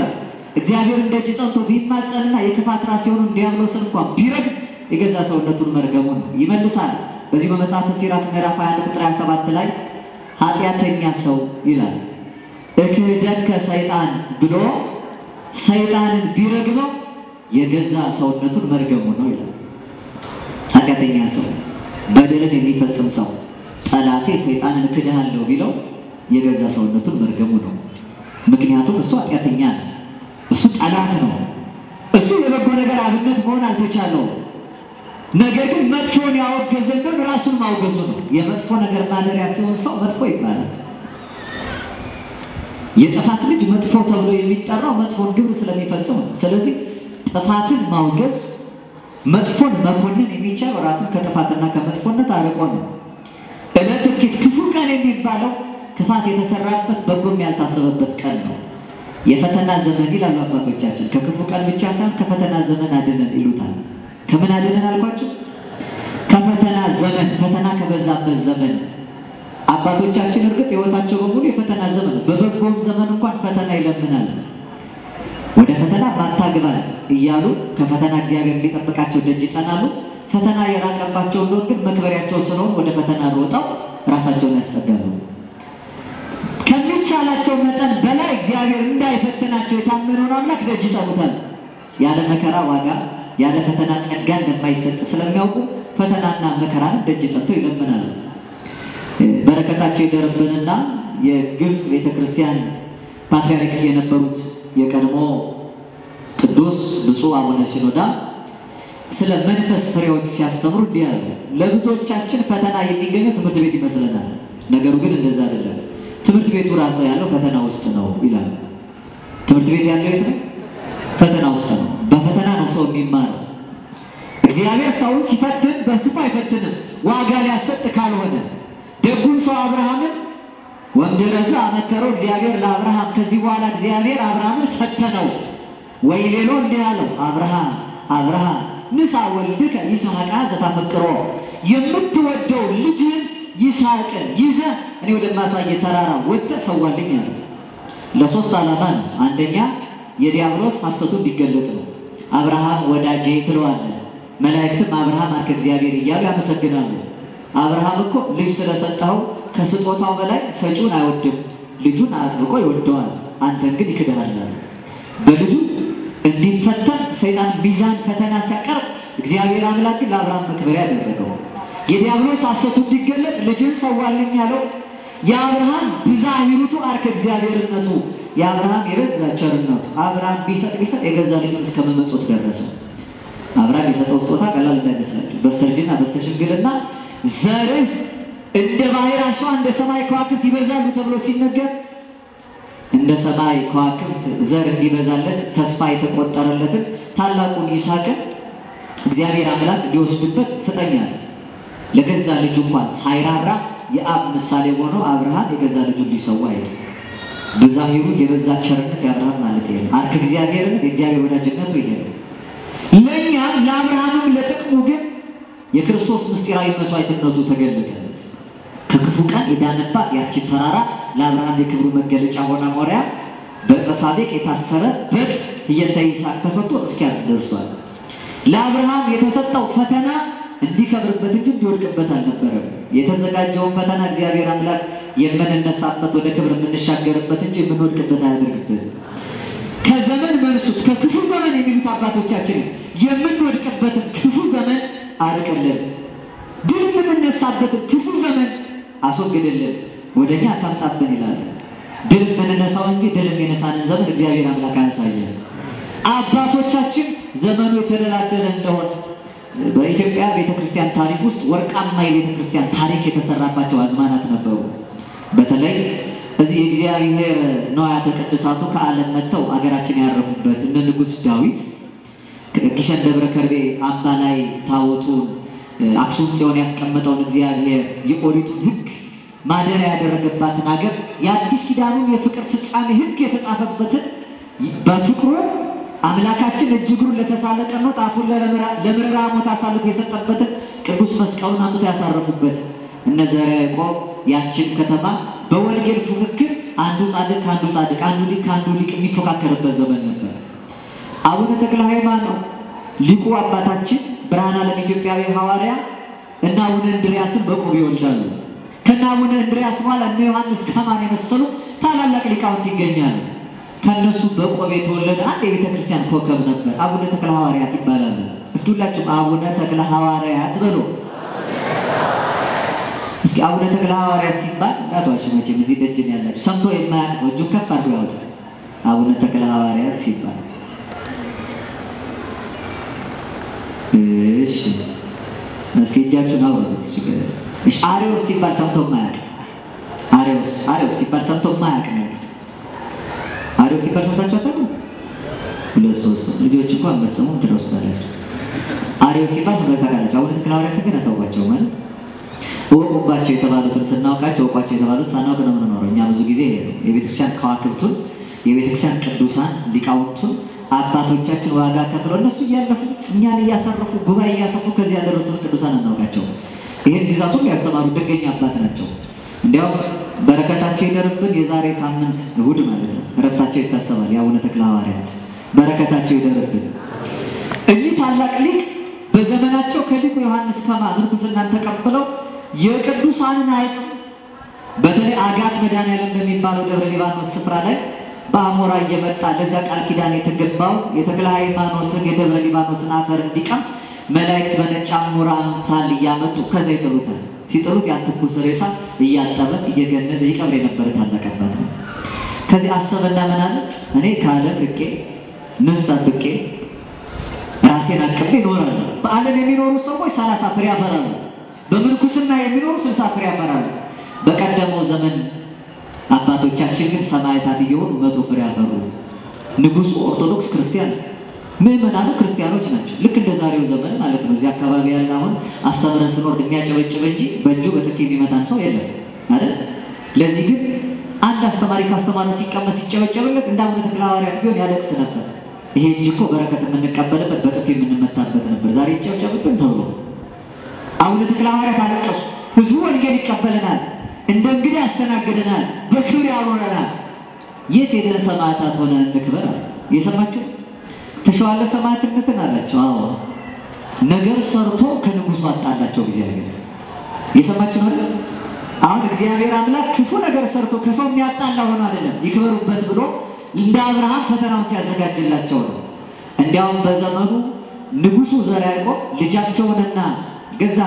Speaker 1: እግዚአብሔር እንደጅ ጠንቶ ቢማጸንና የክፋት ራስ የሆኑ ዲያብሎስን እንኳን ቢረግም የገዛ ሰውነቱን መርገሙን ይመልሳል። በዚህ በመጽሐፈ ሲራክ ምዕራፍ 21 ቁጥር 27 ላይ ኃጢአተኛ ሰው ይላል እክህደከ ሰይጣን ብሎ ሰይጣንን ቢረግመው የገዛ ሰውነቱን መርገሙ ነው ይላል። ኃጢአተኛ ሰው በደልን የሚፈጽም ሰው ጠላቴ ሰይጣንን እክድሃለሁ ቢለው የገዛ ሰውነቱን መርገሙ ነው። ምክንያቱም እሱ ኃጢአተኛ ነው፣ እሱ ጠላት ነው፣ እሱ የበጎ ነገር አብነት መሆን አልተቻለው። ነገር ግን መጥፎን ያወገዘ እንደሆነ ራሱን ማውገዙ ነው። የመጥፎ ነገር ማደሪያ ሲሆን ሰው መጥፎ ይባላል። የጥፋት ልጅ መጥፎ ተብሎ የሚጠራው መጥፎን ግብር ስለሚፈጽም ነው። ስለዚህ ጥፋትን ማውገዝ መጥፎን መኮንን የሚቻለው ራስን ከጥፋትና ከመጥፎነት አርቆ ነው። ዕለተ እኪት ክፉ ቀን የሚባለው ክፋት የተሰራበት በጎም ያልታሰበበት ቀን ነው። የፈተና ዘመን ይላሉ አባቶቻችን። ከክፉ ቀን ብቻ ሳይሆን ከፈተና ዘመን አድነን ይሉታል። ከምን አድነን አልኳችሁ? ከፈተና ዘመን፣ ፈተና ከበዛበት ዘመን። አባቶቻችን እርግጥ ህይወታቸው በሙሉ የፈተና ዘመን፣ በበጎም ዘመን እንኳን ፈተና ይለምናል። ወደ ፈተና ማታግባል እያሉ ከፈተና እግዚአብሔር እንዲጠብቃቸው ደጅ ይጠናሉ። ፈተና የራቀባቸው እንደሆነ ግን መክበሪያቸው ስለሆነ ወደ ፈተና ሮጠው ራሳቸውን ያስጠጋሉ። ከሚቻላቸው መጠን በላይ እግዚአብሔር እንዳይፈተናቸው የታመነውን አምላክ ደጅ ይጠኑታል። ያለ መከራ ዋጋ ያለ ፈተና ጸጋ እንደማይሰጥ ስለሚያውቁ ፈተናና መከራን ደጅ ጠንተው ይለምናሉ። በረከታቸው ይደርብንና የግብጽ ቤተክርስቲያን ፓትርያርክ የነበሩት የቀድሞ ቅዱስ ብፁዕ አቡነ ሲኖዳ ስለ መንፈስ ፍሬዎች ሲያስተምሩ እንዲያሉ ለብዙዎቻችን ፈተና የሚገኘው ትምህርት ቤት ይመስለናል። ነገሩ ግን እንደዛ አይደለም። ትምህርት ቤቱ ራሱ ያለው ፈተና ውስጥ ነው ይላል። ትምህርት ቤት ያለው የት ነው? ፈተና ውስጥ ነው። በፈተና ነው ሰው የሚማረው። እግዚአብሔር ሰውን ሲፈትን በክፉ አይፈትንም፣ ዋጋ ሊያሰጥ ካልሆነ። ደጉን ሰው አብርሃምን ወንደረዘ አመከረው እግዚአብሔር ለአብርሃም። ከዚህ በኋላ እግዚአብሔር አብርሃምን ፈተነው። ወይ ሌሎ እንዲህ አለው፣ አብርሃም ንሳ ወልድከ ይስሐቅ ዘታፈቅሮ፣ የምትወደው ልጅህን ይስሐቅን ይዘህ እኔ ወደማሳየ ተራራ ወጥተህ ሰዋልኝ አለው። ለሶስት ዓላማ ነው። አንደኛ የዲያብሎስ ሐሰቱ እንዲገለጥ ነው። አብርሃም ወዳጄ ትለዋለህ፣ መላእክትም አብርሃም አርከ እግዚአብሔር እያሉ ያመሰግናሉ። አብርሃም እኮ ልጅ ስለሰጠው ከስጦታው በላይ ሰጪውን አይወድም፣ ልጁን አጥብቆ ይወደዋል። አንተን ግን ይክድሃል። በልጁ እንዲፈተን ሰይጣን ሚዛን ፈተና ሲያቀርብ እግዚአብሔር አምላክ ግን ለአብርሃም መክበሪያ ያደረገው የዲያብሎስ ሐሰቱ እንዲገለጥ ልጅን ሰዋልኝ ያለው የአብርሃም ብዛሂሩቱ አርከ እግዚአብሔርነቱ የአብርሃም የበዛ ቸርነቱ አብርሃም ቢሰጥ የገዛ ልጁን እስከ መመጽወት ደረሰ። አብርሃም የሰጠው ስጦታ ቀላል እንዳይመስላችሁ። በስተርጅና በስተሽምግልና ዘርህ እንደ ባህር አሸዋ እንደ ሰማይ ከዋክብት ይበዛሉ ተብሎ ሲነገር እንደ ሰማይ ከዋክብት ዘር እንዲበዛለት ተስፋ የተቆጠረለትን ታላቁን ይስሐቅን እግዚአብሔር አምላክ ሊወስድበት ስጠኛል። ለገዛ ልጁ እንኳን ሳይራራ የአብ ምሳሌ ሆኖ አብርሃም የገዛ ልጁን ሊሰዋ ሄደ። በዛሂሩት የበዛ ቸርነት የአብርሃም ማለት ይሄ ነው። አርክ እግዚአብሔርነት የእግዚአብሔር ወዳጅነቱ ይሄ ነው። ለኛም ለአብርሃምም ለጥቅሙ ግን የክርስቶስ ምስጢራዊ መስዋዕትነቱ ተገለጠለት። ከክፉ ቀን የዳነባት ያቺ ተራራ ለአብርሃም የክብሩ መገለጫ ሆና ሞሪያ በጸሳቤቅ የታሰረ በግ እየንተ ይስሐቅ ተሰጥቶ እስኪያልቅ ደርሷል። ለአብርሃም የተሰጠው ፈተና እንዲከብርበት እንጂ እንዲወድቅበት አልነበረም። የተዘጋጀውን ፈተና እግዚአብሔር አምላክ የምንነሳበት ወደ ክብር የምንሻገርበት እንጂ የምንወድቅበት አያደርግብን። ከዘመን መልሱት ከክፉ ዘመን የሚሉት አባቶቻችን የምንወድቅበትን ክፉ ዘመን አርቅልን፣ ድል የምንነሳበትን ክፉ ዘመን አስወግድልን፣ ወደኛ አታምጣብን ይላል። ድል የምንነሳው እንጂ ድል የሚነሳንን ዘመን እግዚአብሔር አምላክ ያሳየን። አባቶቻችን ዘመኑ የተደላደለ እንደሆነ በኢትዮጵያ ቤተክርስቲያን ታሪክ ውስጥ ወርቃማ የቤተክርስቲያን ታሪክ የተሰራባቸው አዝማናት ነበሩ። በተለይ እዚህ እግዚአብሔር ነዋያተ ቅዱሳቱ ከዓለም መጥተው አገራችን ያረፉበት እነ ንጉስ ዳዊት ከኪሸን ደብረ ከርቤ አምባ ላይ ታቦቱን አክሱም ጽዮን ያስቀመጠውን እግዚአብሔር የኦሪቱን ሕግ ማደሪያ ያደረገባትን ሀገር የአዲስ ኪዳኑን የፍቅር ፍጻሜ ሕግ የተጻፈበትን በፍቅሩ አምላካችን እጅግሩን ለተሳለቀ ነው ጣፉን ለምረራ ሞት አሳልፎ የሰጠበትን ቅዱስ መስቀሉን አምጥቶ ያሳረፉበት እነ ዘርዓ ያዕቆብ ያችን ከተማ በወንጌል ፉክክር አንዱ ጻድቅ አንዱ ሊቅ የሚፎካከርበት ዘመን ነበር። አቡነ ተክለ ሃይማኖት ሊቁ አባታችን ብርሃነ ዓለም ኢትዮጵያዊ ሐዋርያ እና አቡነ እንድርያስን በቆብ ይወልዳሉ። ከና አቡነ እንድርያስ በኋላ እነ ዮሐንስ ከማን የመሰሉ ታላላቅ ሊቃውንት ይገኛሉ። ከነሱ በቆብ የተወለደ አንድ የቤተክርስቲያን ኮከብ ነበር። አቡነ ተክለ ሐዋርያት ይባላሉ። እስኪላችሁ አቡነ ተክለ ሐዋርያት በሉ እስኪ አቡነ ተክለ ሐዋርያት ሲባል እንዳትዋሹ መቼም እዚህ ደጅም ያላችሁ ሰምቶ የማያውቅ ሰው እጁን ከፍ አድርጎ ያውጣ አቡነ ተክለ ሐዋርያት ሲባል እሺ እስኪ እጃችሁን አውሩት እሺ አሪዮስ ሲባል ሰምቶ የማያውቅ አሪዮስ ሲባል ሰምቶ የማያውቅ ነው አሪዮስ ሲባል ሰምታችሁ አታውቁም ሁለት ሶስት ልጆች እንኳን መሰሙ ትረሱታላችሁ አሪዮስ ሲባል ሰምታችሁ ታውቃላችሁ አቡነ ተክለ ሐዋርያት ግን አታውቋቸው ማለት ወቆባቸው የተባሉትን ስናውቃቸው ወቋቸው የተባሉት ሳናውቅ ነው የምንኖረው እኛ ብዙ ጊዜ የቤተክርስቲያን ከዋክብቱን የቤተክርስቲያን ቅዱሳን ሊቃውንቱን አባቶቻችን ዋጋ ከፍለው እነሱ ያለፉ እኛን ያሳረፉ ጉባኤ ያሰፉ ከዚህ ያደረሱት ቅዱሳን እናውቃቸው ይሄን ግዛቱን ያስተማሩ ደገኛ አባት ናቸው እንዲያው በረከታቸው ይደርብን የዛሬ ሳምንት እሁድ ማለት ነው ረፍታቸው ይታሰባል የአቡነ ተክለ ሐዋርያት በረከታቸው ይደርብን እኚህ ታላቅ ሊቅ በዘመናቸው ከሊቁ ዮሐንስ ከማ ምንኩስናን ተቀብለው የቅዱሳንን አይጽም በተለይ አጋት መድኃኔዓለም በሚባለው ደብረ ሊባኖስ ስፍራ ላይ በአሞራ እየመጣ ለዛ ቃል ኪዳን የተገባው የተክለ ሃይማኖትን የደብረ ሊባኖስን አፈር እንዲቀምስ መላእክት በነጭ አሞራ አምሳል እያመጡ ከዛ ይጥሉታል ሲጥሉት ያን ትኩስ ሬሳ እያጠበ እየገነዘ ይቀብር የነበረ ታላቅ አባት ነው ከዚህ አሰበና ምን አለ እኔ ከዓለም ርቄ ንስት ጠብቄ ራሴን አቅቤ እኖራለሁ በዓለም የሚኖሩ ሰዎች 30 ፍሬ ያፈራሉ በምንኩስና የሚኖሩ 60 ፍሬ ያፈራሉ በቀደመው ዘመን አባቶቻችን ግን ሰማዕታት እየሆኑ 100 ፍሬ ያፈሩ ንጉሱ ኦርቶዶክስ ክርስቲያን ምዕመናኑ ክርስቲያኖች ናቸው ልክ እንደ ዛሬው ዘመን ማለት ነው እዚህ አካባቢ ያለ አሁን አስተምረ ስኖር የሚያጨበጭብ እንጂ በእጁ በጥፊ የሚመታን ሰው የለም አይደል ለዚህ ግን አንድ አስተማሪ ካስተማረው ሲቀመስ ሲጨበጨብለት እንደ አቡነ ተክለ ሐዋርያት ቢሆን ያለቅስ ነበር ይሄ እጅ እኮ በረከት የምንቀበልበት በጥፊ የምንመታበት ነበር ዛሬ ይጨበጨብብን ተብሎ አቡነ ተክለ ሐዋርያት አለቀሱ ህዝቡ ወንጌል ይቀበለናል እንደ እንግዲህ ያስተናግደናል በክብር ያኖረናል የት ሄደን ሰማዕታት ሆነን እንክበር የሰማችሁ ተሸዋለ ሰማዕትነትን አላቸው አዎ ነገር ሰርቶ ከንጉሱ አጣላቸው እግዚአብሔር የሰማችሁ ነው አሁን እግዚአብሔር አምላክ ክፉ ነገር ሰርቶ ከሰው የሚያጣላ ሆኖ አይደለም ይክበሩበት ብሎ እንደ አብርሃም ፈተናውን ሲያዘጋጅላቸው ነው እንዲያውም በዘመኑ ንጉሱ ዘርዓ ያዕቆብ ልጃቸውንና ገዛ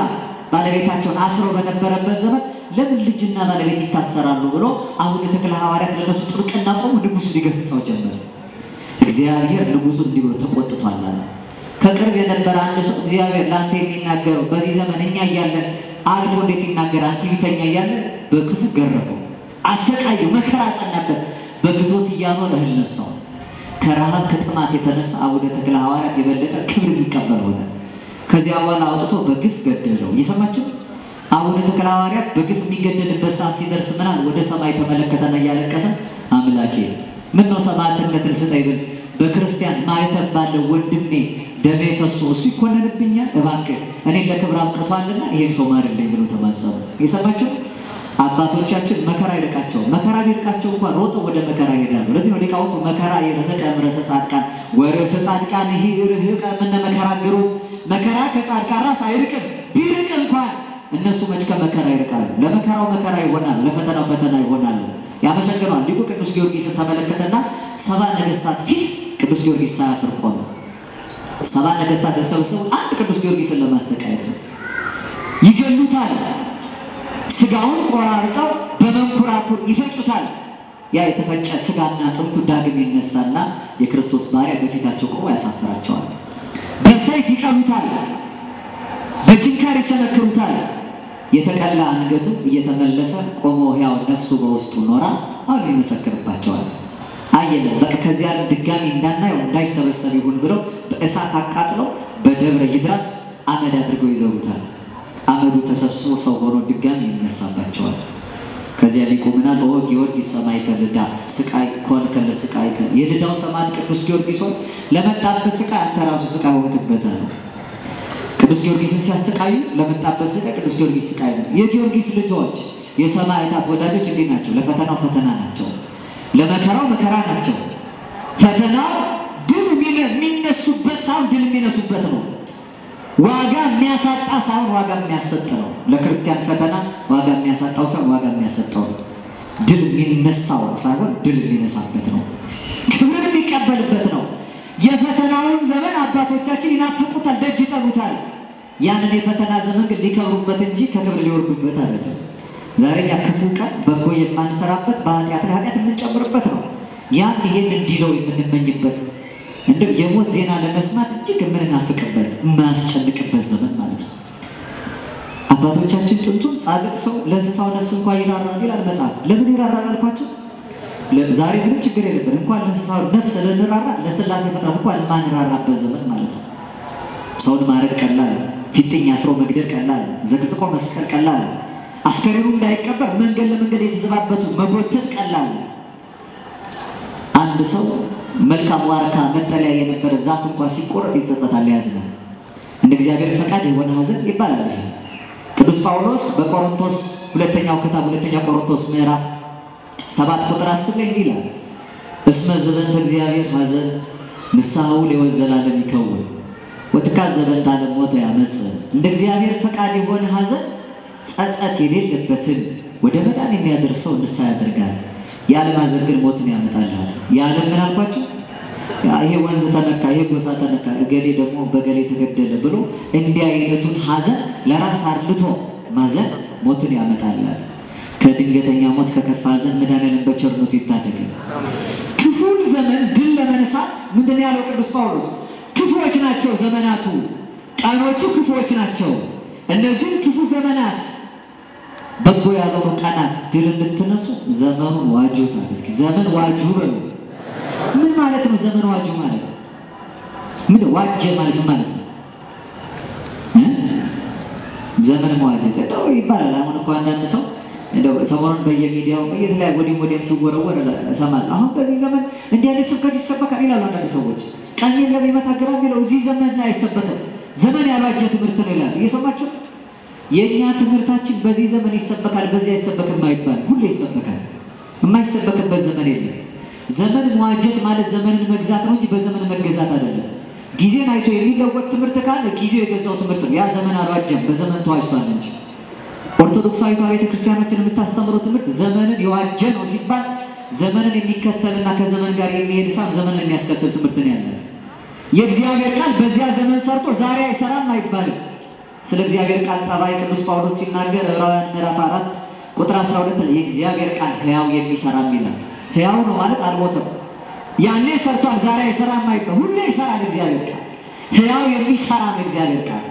Speaker 1: ባለቤታቸውን አስረው በነበረበት ዘመን ለምን ልጅና ባለቤት ይታሰራሉ ብሎ አቡነ ተክለ ሐዋርያት ለነሱ ጥብቅና ቆሙ ንጉሱ ሊገስጸው ጀመረ እግዚአብሔር ንጉሱን እንዲብሎ ተቆጥቷል አለ ከቅርብ የነበረ አንድ ሰው እግዚአብሔር ላንተ የሚናገረው በዚህ ዘመን እኛ እያለን አልፎ እንዴት ይናገራል ትዕቢተኛ እያለ በክፉ ገረፈው አሰቃየው መከራ አጸናበት በግዞት እያኖረ እህል ነሳው ከረሃብ ከጥማት የተነሳ አቡነ ተክለ ሐዋርያት የበለጠ ክብር ሊቀበል ሆነ ከዚያ በኋላ አውጥቶ በግፍ ገደለው ይሰማችሁ አቡነ ተክለ ሐዋርያት በግፍ የሚገደልበት ሰዓት ሲደርስ ምናል ወደ ሰማይ ተመለከተና ያለቀሰ አምላኬ ምን ነው ሰማዕትነትን ስጠኝ ብል በክርስቲያን ማይተብ ባለ ወንድሜ ደሜ ፈሶ እሱ ይኮነንብኛል እባክህ እኔ ለክብር አብቅቷልና ይሄን ሰው ማርልኝ ብሎ ተማጸኑ የሰማችሁ አባቶቻችን መከራ ይርቃቸው መከራ ቢርቃቸው እንኳን ሮጦ ወደ መከራ ይሄዳሉ ለዚህ ነው ሊቃውንቱ መከራ ይርቀ ምረሰ ጻድቃን ወረሰ ጻድቃን ይሄ ይርቀ ምን መከራ ግሩ መከራ ከጻድቃን ራስ አይርቅም ቢርቅ እንኳን እነሱ መች ከመከራ ይርቃሉ ለመከራው መከራ ይሆናል ለፈተናው ፈተና ይሆናል ያመሰግናል ሊቁ ቅዱስ ጊዮርጊስ ተመለከተና 70 ነገስታት ፊት ቅዱስ ጊዮርጊስ ሳያፍር ቆመ 70 ነገስታት ተሰብስበው አንድ ቅዱስ ጊዮርጊስን ለማሰቃየት ነው ይገሉታል ስጋውን ቆራርጠው በመንኩራኩር ይፈጩታል ያ የተፈጨ ስጋና አጥንቱ ዳግም ይነሳና የክርስቶስ ባሪያ በፊታቸው ቆሞ ያሳፍራቸዋል በሰይፍ ይቀሉታል በችንካር ይቸነክሩታል የተቀላ አንገቱ እየተመለሰ ቆሞ ያው ነፍሱ በውስጡ ኖራ አሁን ይመሰክርባቸዋል አየለ በቃ ከዚያ ድጋሚ እንዳናየው እንዳይሰበሰብ ይሁን ብለው በእሳት አቃጥለው በደብረ ይድራስ አመድ አድርገው ይዘውታል አመዱ ተሰብስቦ ሰው ሆኖ ድጋሚ ይነሳባቸዋል ከዚያ ሊቆምናል ጊዮርጊስ ሰማዕተ ልዳ ስቃይ ኮንከ ለስቃይ የልዳው ሰማዕት ቅዱስ ጊዮርጊስ ለመጣበት ስቃይ አንተ ራሱ ስቃይ ሆንክበት ነው ቅዱስ ጊዮርጊስን ሲያሰቃዩ ለመጣበት ስቃይ ቅዱስ ጊዮርጊስ ስቃይ ነው የጊዮርጊስ ልጆች የሰማዕታት ወዳጆች እንዴት ናቸው ለፈተናው ፈተና ናቸው ለመከራው መከራ ናቸው ፈተናው ድል የሚነሱበት ሳይሆን ድል የሚነሱበት ነው ዋጋ የሚያሳጣ ሳይሆን ዋጋ የሚያሰጥ ነው ለክርስቲያን ፈተና ዋጋ የሚያሳጣው ሳይሆን ዋጋ የሚያሰጠው ድል የሚነሳው ሳይሆን ድል የሚነሳበት ነው ክብር የሚቀበልበት ነው የፈተናውን ዘመን አባቶቻችን ይናፍቁታል፣ ደጅ ይጠሉታል። ያንን የፈተና ዘመን ግን ሊከብሩበት እንጂ ከክብር ሊወርዱበት አይደለም። ዛሬኛ ክፉ ቀን በጎ የማንሰራበት በኃጢአት ላይ ኃጢአት የምንጨምርበት ነው። ያን ይሄን እንዲለው የምንመኝበት እንደው የሞት ዜና ለመስማት እጅግ የምንናፍቅበት የማያስጨንቅበት ዘመን ማለት ነው። አባቶቻችን ጥንቱን ጻድቅ ሰው ለእንስሳው ነፍስ እንኳን ይራራል ይላል መጽሐፍ። ለምን ይራራል አልኳችሁ? ዛሬ ምንም ችግር የለብን እንኳን ለእንስሳው ነፍስ ልንራራ ለሥላሴ ፍጥረት እንኳን የማንራራበት ዘመን ማለት ነው። ሰውን ማረድ ቀላል፣ ፊጥኝ አስሮ መግደል ቀላል፣ ዘቅዝቆ መስቀል ቀላል፣ አስከሬኑ እንዳይቀበር መንገድ ለመንገድ የተዘባበቱ መጎተት ቀላል። አንድ ሰው መልካም ዋርካ መጠለያ የነበረ ዛፍ እንኳን ሲቆረጥ ይጸጸታል፣ ያዝናል። እንደ እግዚአብሔር ፈቃድ የሆነ ሐዘን ይባላል። ቅዱስ ጳውሎስ በቆሮንቶስ ሁለተኛው ቆሮንቶስ ምዕራፍ 7 ቁጥር 10 ላይ ይላል እስመ ዘበንተ እግዚአብሔር ሐዘን ንስሐው ለወዘላለም ይከውን ወትካዝ ዘበንተ ዓለም ሞተ ያመጽ። እንደ እግዚአብሔር ፈቃድ የሆነ ሐዘን ጸጸት የሌለበትን ወደ መዳን የሚያደርሰው ንስሐ ያደርጋል። የዓለም ሐዘን ግን ሞትን ያመጣል። የዓለም ምን አልኳችሁ? ይሄ ወንዝ ተነካ፣ ይሄ ጎሳ ተነካ፣ እገሌ ደግሞ በገሌ ተገደለ ብሎ እንዲህ አይነቱን ሐዘን ለራስ አርልቶ ማዘን ሞትን ያመጣል። ከድንገተኛ ሞት ከከፋ ሐዘን መድኃኔዓለም በቸርነቱ ይታደገን። ክፉን ዘመን ድል ለመነሳት ምንድን ያለው ቅዱስ ጳውሎስ? ክፉዎች ናቸው ዘመናቱ፣ ቀኖቹ ክፉዎች ናቸው። እነዚህን ክፉ ዘመናት በጎ ያልሆኑ ቀናት ድል እንድትነሱ ዘመኑን ዋጁታል። እስኪ ዘመን ዋጁ በሉ። ምን ማለት ነው ዘመን ዋጁ ማለት? ምን ዋጀ ማለት ማለት ነው? ዘመን ዋጀት እንደው ይባላል። አሁን እኮ አንዳንድ ሰው እንደው ሰሞኑን በየሚዲያው በየተለያየ ወዲም ሲወረወር እሰማለሁ። አሁን በዚህ ዘመን እንዲህ አይነት ስብከት ይሰበካል ይላሉ አንዳንድ ሰዎች። ቀኝን ለሚመታ ግራ የሚለው እዚህ ዘመን ላይ አይሰበክም፣ ዘመን ያልዋጀ ትምህርት ነው ይላሉ። እየሰማችሁ የኛ ትምህርታችን በዚህ ዘመን ይሰበካል በዚህ አይሰበክም አይባል፣ ሁሌ ይሰበካል። የማይሰበክበት ዘመን የለም። ዘመን መዋጀት ማለት ዘመንን መግዛት ነው እንጂ በዘመን መገዛት አይደለም። ጊዜን አይቶ የሚለወጥ ትምህርት ካለ ጊዜው የገዛው ትምህርት ነው። ያ ዘመን አልዋጀም፣ በዘመን ተዋጅቷል እንጂ። ኦርቶዶክሳዊቷ ቤተክርስቲያናችን የምታስተምረው ትምህርት ዘመንን የዋጀ ነው ሲባል ዘመንን የሚከተልና ከዘመን ጋር የሚሄድ ሳይሆን ዘመንን የሚያስከትል ትምህርት ነው ያላት። የእግዚአብሔር ቃል በዚያ ዘመን ሰርቶ ዛሬ አይሰራም አይባልም። ስለ እግዚአብሔር ቃል ጠባይ ቅዱስ ጳውሎስ ሲናገር ዕብራውያን ምዕራፍ 4 ቁጥር 12 ላይ የእግዚአብሔር ቃል ሕያው የሚሰራም ይላል። ሕያው ነው ማለት አልሞተም። ያኔ ሰርቷል ዛሬ አይሰራም አይባል፣ ሁሌ ይሰራል እግዚአብሔር ቃል። ሕያው የሚሰራ ነው እግዚአብሔር ቃል።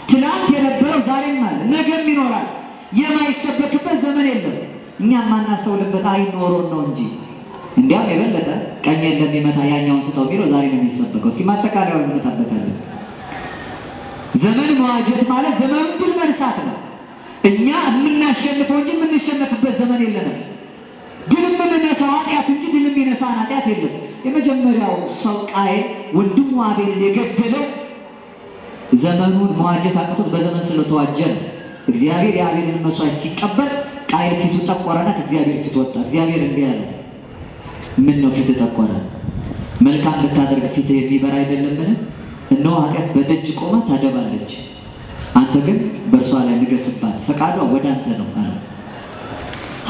Speaker 1: ትናንት የነበረው ዛሬም አለ፣ ነገም ይኖራል። የማይሰበክበት ዘመን የለም። እኛ ማናስተውልበት አይኖሮን ነው እንጂ እንዲያም የበለጠ ቀኝ ለሚመታ ያኛውን ስጠው ቢለው ዛሬ ነው የሚሰበከው። እስኪ ማጠቃለያውን እንመጣበታለን። ዘመን መዋጀት ማለት ዘመኑን ድል መንሳት ነው። እኛ የምናሸንፈው እንጂ የምንሸነፍበት ዘመን የለንም። ድል የምንነሳው ኃጢአት እንጂ ድል የሚነሳን ኃጢአት የለም። የመጀመሪያው ሰው ቃየል ወንድሙ አቤልን የገደለው ዘመኑን መዋጀት አቅቶት በዘመን ስለተዋጀ ነው። እግዚአብሔር የአቤልን መስዋዕት ሲቀበል ቃየል ፊቱ ጠቆረና ከእግዚአብሔር ፊት ወጣ። እግዚአብሔር እንዲህ አለ፣ ምን ነው ፊት ጠቆረ? መልካም ብታደርግ ፊት የሚበራ አይደለምን? እነሆ ኃጢአት በደጅ ቆማ ታደባለች፣ አንተ ግን በእርሷ ላይ ንገስባት፣ ፈቃዷ ወደ አንተ ነው አለ።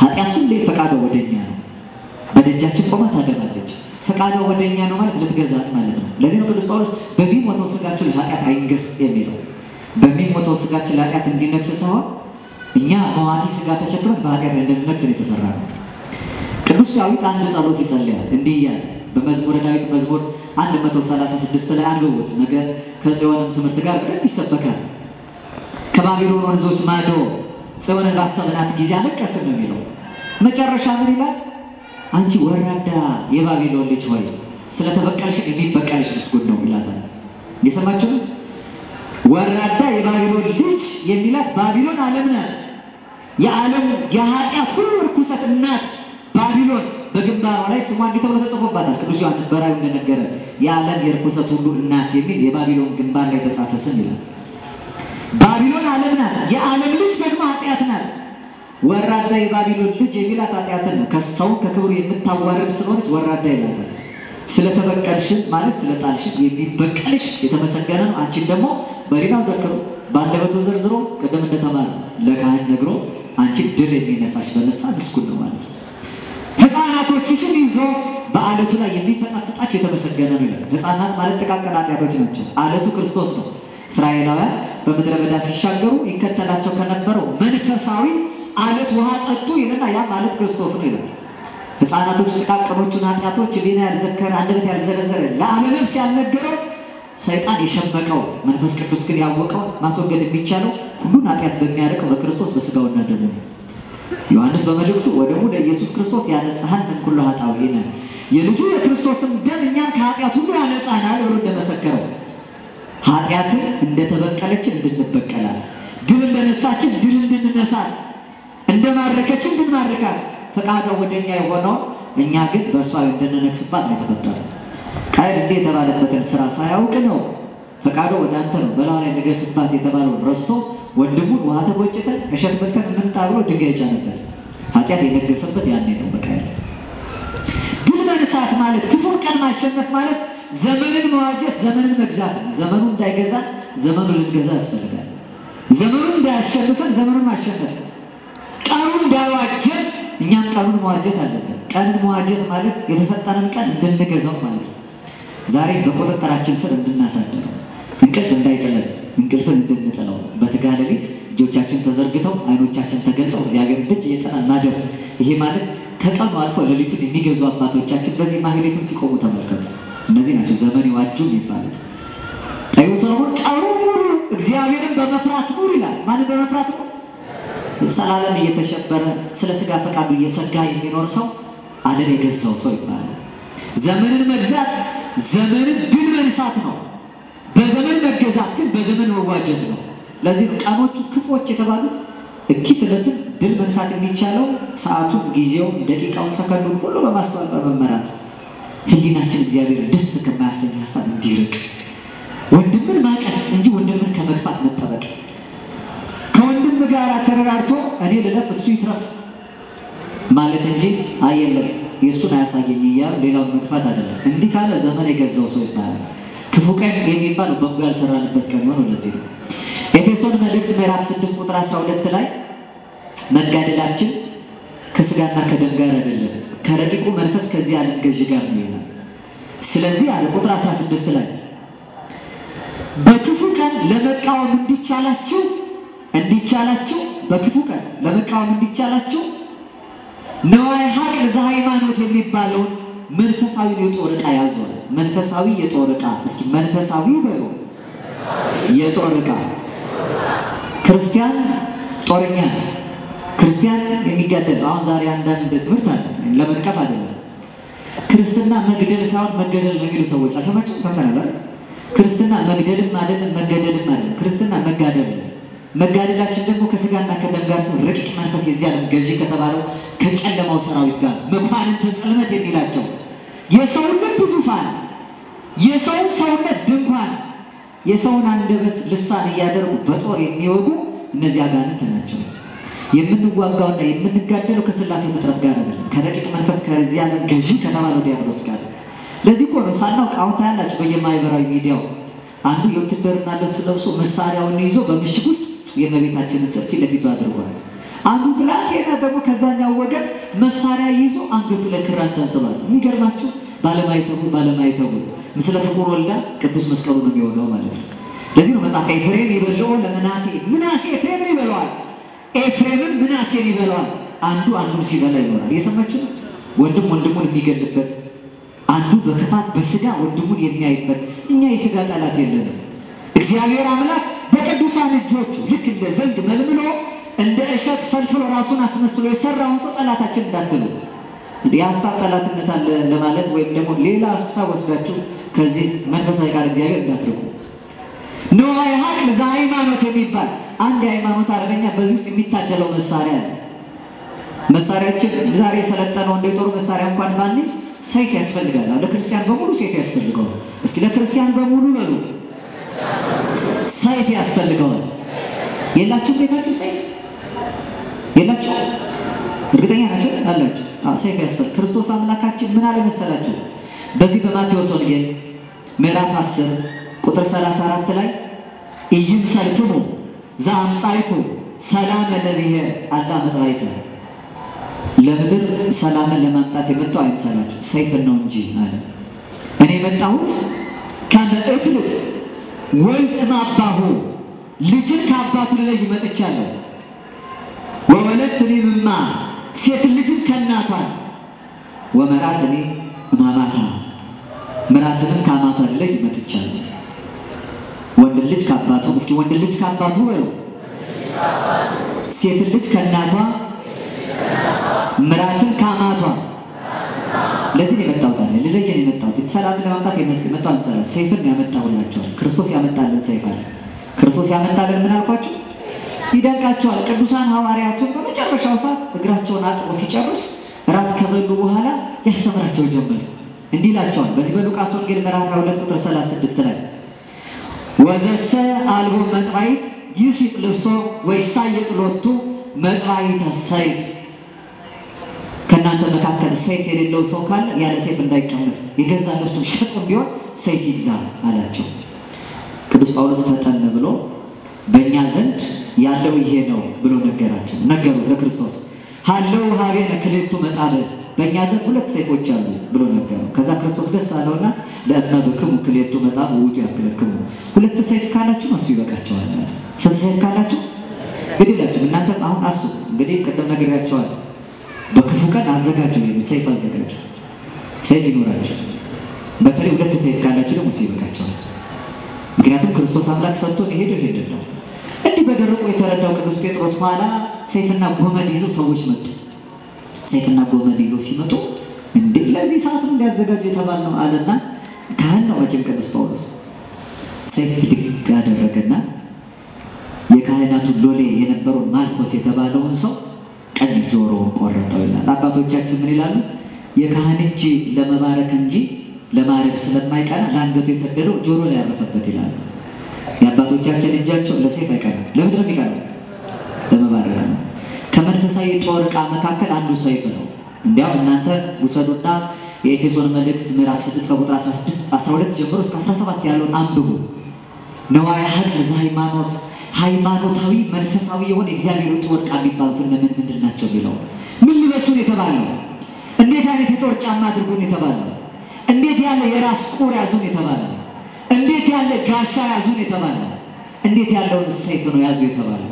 Speaker 1: ኃጢአት ሁሌ ፈቃዷ ወደኛ ነው። በደጃችን ቆማ ታደባለች፣ ፈቃዷ ወደኛ ነው ማለት ልትገዛት ማለት ነው። ለዚህ ነው ቅዱስ ጳውሎስ በሚሞተው ስጋችሁ ላይ ኃጢአት አይንገስ የሚለው። በሚሞተው ስጋችን ላይ ኃጢአት እንዲነግስ ሳይሆን እኛ መዋቲ ስጋ ተሸክመን በኃጢአት ላይ እንድንነግስ የተሰራ ነው። ቅዱስ ዳዊት አንድ ጸሎት ይጸልያል እንዲህ እያለ በመዝሙረ ዳዊት መዝሙር 136 ላይ አንብቡት። ነገ ከጽዮንም ትምህርት ጋር በደንብ ይሰበካል። ከባቢሎን ወንዞች ማዶ ጽዮንን ባሰብናት ጊዜ አለቀስን ነው የሚለው። መጨረሻ ምን ይላል? አንቺ ወራዳ የባቢሎን ልጅ ሆይ ስለተበቀልሽ የሚበቀልሽ ምስጉን ነው ይላታል። እየሰማችሁ ነው? ወራዳ የባቢሎን ልጅ የሚላት ባቢሎን ዓለም ናት። የዓለም የኃጢአት ሁሉ ርኩሰት እናት ባቢሎን በግንባሯ ላይ ስሟ እንዲህ ተብሎ ተጽፎባታል። ቅዱስ ዮሐንስ በራእዩ እንደነገረ የዓለም የርኩሰት ሁሉ እናት የሚል የባቢሎን ግንባር ላይ ተጻፈ ስም ይላል። ባቢሎን ዓለም ናት። የዓለም ልጅ ደግሞ ኃጢአት ናት። ወራዳ የባቢሎን ልጅ የሚላት ኃጢአትን ነው። ከሰው ከክብሩ የምታዋርድ ስለሆነች ወራዳ ይላታል። ስለተበቀልሽን ማለት ስለጣልሽን የሚበቀልሽ የተመሰገነ ነው። አንቺን ደግሞ በሪናው ዘክሮ ባንደበቱ ዘርዝሮ ቀደም እንደተማረ ለካህን ነግሮ አንቺን ድል የሚነሳሽ በነሳ ምስጉን ነው ማለት ነው። ሕፃናት ሕፃናቶችሽን ይዞ በአለቱ ላይ የሚፈጣፍጣቸው የተመሰገነ ነው ይላል። ሕፃናት ማለት ጥቃቅን ኃጢአቶች ናቸው። አለቱ ክርስቶስ ነው። እስራኤላውያን በምድረ በዳ ሲሻገሩ ይከተላቸው ከነበረው መንፈሳዊ አለት ውሃ ጠጡ ይልና ያ ማለት ክርስቶስ ነው ይላል። ሕፃናቶች ጥቃቅኖቹን ኃጢአቶች ሊና ያልዘከረ አንደበት ያልዘረዘረ ለዓለም ነፍስ ያልነገረው ሰይጣን የሸመቀው መንፈስ ቅዱስ ግን ያወቀው ማስወገድ የሚቻለው ሁሉን ኃጢአት በሚያርቀው በክርስቶስ በስጋውና ደሙ ነው። ዮሐንስ በመልእክቱ ወደሙ ለኢየሱስ ክርስቶስ ያነጻሃን ምን ኩሉ ኃጣውኢነ የልጁ የክርስቶስም ደም እኛን ከኃጢአት ሁሉ ያነጻናል ብሎ እንደመሰከረው ኃጢአትን እንደተበቀለችን እንድንበቀላት፣ ድል እንደነሳችን ድል እንድንነሳት፣ እንደማረከችን እንድንማርካት ፈቃዷ ወደኛ የሆነው እኛ ግን በእሷ እንድንነግስባት ነው የተፈጠረው። ቃየል እንደ የተባለበትን ስራ ሳያውቅ ነው ፈቃዷ ወደ አንተ ነው በላው ላይ ንገስባት የተባለውን ረስቶ ወንድሙን ውሃ ተጎጭተን እሸት በልተን እንምጣ ብሎ ድንጋይ ጫነበት። ኃጢአት የነገሰበት ያኔ ነው በቃየል። ድል መንሳት ማለት ክፉን ቀን ማሸነፍ ማለት ዘመንን መዋጀት ዘመንን መግዛት ነው። ዘመኑ እንዳይገዛ ዘመኑ ልንገዛ ያስፈልጋል። ዘመኑ እንዳያሸንፈን ዘመኑን ማሸነፍ፣ ቀኑ እንዳይዋጀን እኛም ቀኑን መዋጀት አለብን። ቀንን መዋጀት ማለት የተሰጠንን ቀን እንድንገዛው ማለት ነው። ዛሬ በቁጥጥራችን ስር እንድናሳድረው፣ እንቅልፍ እንዳይጥለን እንቅልፍን እንድንጥለው፣ በትጋት ሌሊት እጆቻችን ተዘርግተው አይኖቻችን ተገልጠው እግዚአብሔር ደጅ እየጠናን ማደር። ይሄ ማለት ከቀኑ አልፎ ሌሊቱን የሚገዙ አባቶቻችን በዚህ ማህሌቱን ሲቆሙ ተመልከቱ። እነዚህ ናቸው ዘመን ይዋጁ የሚባሉት። ጠቢቡ ሰሎሞን ቀኑን ሙሉ እግዚአብሔርን በመፍራት ኑር ይላል። ማንን በመፍራት ነው? ሰላለም እየተሸበረ ስለ ስጋ ፈቃዱ እየሰጋ የሚኖር ሰው ዓለም የገዛው ሰው ይባላል። ዘመንን መግዛት ዘመንን ድል መንሳት ነው። በዘመን መገዛት ግን በዘመን መዋጀት ነው። ለዚህ ቀኖቹ ክፉዎች የተባሉት እኪት ዕለትን ድል መንሳት የሚቻለው ሰዓቱን፣ ጊዜውን፣ ደቂቃውን፣ ሰከንዱን ሁሉ በማስተዋል በመመራት ነው። ህሊናችን እግዚአብሔር ደስ ከማያሰኝ ሀሳብ እንዲርቅ ወንድምን ማቀፍ እንጂ ወንድምን ከመግፋት መጠበቅ፣ ከወንድም ጋር ተረራርቶ እኔ ልለፍ እሱ ይትረፍ ማለት እንጂ አየለም የሱን አያሳየኝ እያሉ ሌላውን መግፋት አይደለም። እንዲህ ካለ ዘመን የገዛው ሰው ይባላል። ክፉ ቀን የሚባለው በጎ ያልሰራንበት ቀን ነው። ለዚህ ነው ኤፌሶን መልእክት ምዕራፍ 6 ቁጥር 12 ላይ መጋደላችን ከስጋና ከደም ጋር አይደለም ከረቂቁ መንፈስ ከዚህ ዓለም ገዢ ጋር ነው ይላል። ስለዚህ አለ ቁጥር 16 ላይ በክፉ ቀን ለመቃወም እንዲቻላችሁ በክፉ ቀን ለመቃወም እንዲቻላችሁ ነዋይ ሀቅል ዘሃይማኖት የሚባለውን መንፈሳዊ የጦር ዕቃ ያዙ። መንፈሳዊ የጦር ዕቃ እስኪ መንፈሳዊ በሉ የጦር ዕቃ። ክርስቲያን ጦረኛ ነው። ክርስቲያን የሚጋደል አሁን ዛሬ አንዳንድ ትምህርት አለ ለመንቀፍ አይደለም። ክርስትና መግደል ሳይሆን መገደል ነው የሚሉ ሰዎች አልሰማችሁም? ሰምተናል አይደል? ክርስትና መግደልም አይደለም መገደልም አይደለም። ክርስትና መጋደል ነው። መጋደላችን ደግሞ ከስጋና ከደም ጋር ሰው ረቂቅ መንፈስ የዚህ ዓለም ገዢ ከተባለው ከጨለማው ሰራዊት ጋር መኳንንተ ጽልመት የሚላቸው የሰውን ልብ ዙፋን፣ የሰውን ሰውነት ድንኳን፣ የሰውን አንደበት ልሳን እያደረጉ በጦር የሚወጉ እነዚህ አጋንንት ናቸው። የምንዋጋውና የምንጋደለው ከስላሴ ፍጥረት ጋር አይደለም፣ ከረቂቅ መንፈስ ከዚህ ዓለም ገዢ ከተባለው ዲያብሎስ ጋር። ለዚህ እኮ ነው ሳናውቅ አሁን ታያላችሁ በየማህበራዊ ሚዲያው አንዱ የውትድርና ልብስ ለብሶ መሳሪያውን ይዞ በምሽግ ውስጥ የእመቤታችንን ስዕል ፊት ለፊቱ አድርጓል። አንዱ ብላቴና ደግሞ ከዛኛው ወገን መሳሪያ ይዞ አንገቱ ላይ ክር አንጠልጥሏል። የሚገርማችሁ ባለማይተቡ ምስለ ፍቁር ወልዳ ቅዱስ መስቀሉ ነው የሚወጋው ማለት ነው። ለዚህ ነው መጽሐፈ ኤፍሬም ይበልዖ ለምናሴ፣ ምናሴ ኤፍሬምን ይበላዋል፣ ኤፍሬምም ምናሴን ይበላዋል። አንዱ አንዱን ሲበላ ይኖራል። የሰማችሁ ነው። ወንድም ወንድሙን የሚገልበት፣ አንዱ በክፋት በስጋ ወንድሙን የሚያይበት። እኛ የስጋ ጠላት የለንም። እግዚአብሔር አምላክ በቅዱሳን እጆቹ ልክ እንደ ዘንግ መልምሎ እንደ እሸት ፈልፍሎ ራሱን አስመስሎ የሰራውን ሰው ጠላታችን እንዳትሉ። የሐሳብ ጠላትነት አለ ለማለት ወይም ደግሞ ሌላ ሐሳብ ወስዳችሁ ከዚህ መንፈሳዊ ቃል እግዚአብሔር እንዳትርቁ። ነዋይ ሀቅል ዘሃይማኖት የሚባል አንድ የሃይማኖት አርበኛ በዚህ ውስጥ የሚታደለው መሳሪያ አለ። መሳሪያችን ዛሬ የሰለጠነው እንደ ጦር መሳሪያ እንኳን ባንይዝ ሰይፍ ያስፈልጋል። ለክርስቲያን በሙሉ ሰይፍ ያስፈልገዋል። እስኪ ለክርስቲያን በሙሉ በሉ ሰይፍ ያስፈልገዋል። የላችሁም ቤታችሁ ሰይፍ የላችሁ? እርግጠኛ ናችሁ? አላችሁ? ሰይፍ ያስፈልጋል። ክርስቶስ አምላካችን ምን አለ መሰላችሁ? በዚህ በማቴዎስ ወንጌል ምዕራፍ 10 ቁጥር 34 ላይ ኢይምሰልክሙ ዘአምጻእኩ ሰላመ ለብሔር አላ መጥባይት ለምድር ሰላምን ለማምጣት የመጣው አይምሰላችሁ ሰይፍን ነው እንጂ አለ። እኔ የመጣሁት ከመእፍልት ወልድ እማባሁ ልጅን ከአባቱ ላይ መጥቻለሁ። ወወለድትኒ እምማ ሴት ልጅን ከእናቷ ወመራትኒ እማማታ ምራትንም ከአማቷ ላይ መጥቻለሁ። ወንድ ልጅ ከአባቱ እስኪ ወንድ ልጅ ከአባቱ ወይ ሴት ልጅ ከእናቷ ምራትን ከአማቷ ለዚህ የመጣሁት አለ። ለለየን የመጣሁት ሰላምን ለማምጣት የመጣው አምሳለ ሰይፍን ያመጣሁላችሁ ክርስቶስ ያመጣልን ሰይፍ አለ። ክርስቶስ ያመጣልን ምን አልኳችሁ? ይደንቃቸዋል። ቅዱሳን ሐዋርያቱ በመጨረሻው ሰዓት እግራቸውን አጥቦ ሲጨርስ ራት ከበሉ በኋላ ያስተምራቸው ጀመረ። እንዲህ ይላቸዋል በዚህ በሉቃስ ወንጌል ምዕራፍ 22 ቁጥር 36 ላይ ወዘሰ አልቦ መጥባይት ይሽጥ ልብሶ ወይሳየጥ ሎቱ መጥባይተ ሰይፍ ከናንተ መካከል ሰይፍ የሌለው ሰው ካለ ያለ ሰይፍ እንዳይቀመጥ የገዛ ልብሱን ሸጦ ቢሆን ሰይፍ ይግዛ አላቸው። ቅዱስ ጳውሎስ ፈጠን ብሎ በእኛ ዘንድ ያለው ይሄ ነው ብሎ ነገሩት ለክርስቶስ ሃለው ሀቤነ ክልኤቱ መጣበል በእኛ ዘንድ ሁለት ሰይፎች አሉ ብሎ ነገረው። ከዛ ክርስቶስ ደስ አለውና ለእመብክሙ ክልኤቱ መጣብ ውእቱ ያክልክሙ ሁለት ሰይፍ ካላችሁ እሱ ይበቃችኋል። ስንት ሰይፍ ካላችሁ ግዴላችሁ እናንተ አሁን አስቡ። እንግዲህ ቀደም ነግሬያችኋል። በክፉ ቀን አዘጋጁ ሰይፍ አዘጋጁ ሰይፍ ይኖራችሁ። በተለይ ሁለት ሰይፍ ካላችሁ ደግሞ ይበቃችኋል። ምክንያቱም ክርስቶስ አምላክ ሰጥቶን ይሄድ ነው። እንዲህ በደረቁ የተረዳው ቅዱስ ጴጥሮስ ኋላ ሰይፍና ጎመድ ይዘው ሰዎች መጡ። ሰይፍና ጎመድ ይዘው ሲመጡ እንዴ ለዚህ ሰዓት እንዲያዘጋጁ የተባልነው አለና ካህን ነው መቼም ቅዱስ ጳውሎስ ሰይፍ ድግ አደረገና የካህናቱ ሎሌ የነበረውን ማልኮስ የተባለውን ሰው ቀኝ ጆሮውን ቆረጠው ይላል። አባቶቻችን ምን ይላሉ? የካህን እጅ ለመባረክ እንጂ ለማረግ ስለማይቀና ለአንገቱ የሰደደው ጆሮ ላይ ያረፈበት ይላል። የአባቶቻችን እጃቸው ለሰይፍ አይቀርም። ለምንድን ነው የሚቀርበው? ለመባረክ ነው። ከመንፈሳዊ ጦር ዕቃ መካከል አንዱ ሰይፍ ነው። እንዲያውም እናንተ ውሰዱና የኤፌሶን መልእክት ምዕራፍ 6 ከቁጥር 12 ጀምሮ እስከ 17 ያለውን አንብቡ። ነዋያ ሀቅል ዘሃይማኖት ሃይማኖታዊ መንፈሳዊ የሆነ እግዚአብሔር ጦር ዕቃ የሚባሉት ምንድን ናቸው ቢለው ምን ልበሱን የተባለው እንዴት አይነት የጦር ጫማ አድርጉን የተባለው እንዴት ያለ የራስ ቁር ያዙን የተባለው እንዴት ያለ ጋሻ ያዙን የተባለው እንዴት ያለውን ሰይፍ ነው ያዙ የተባለው።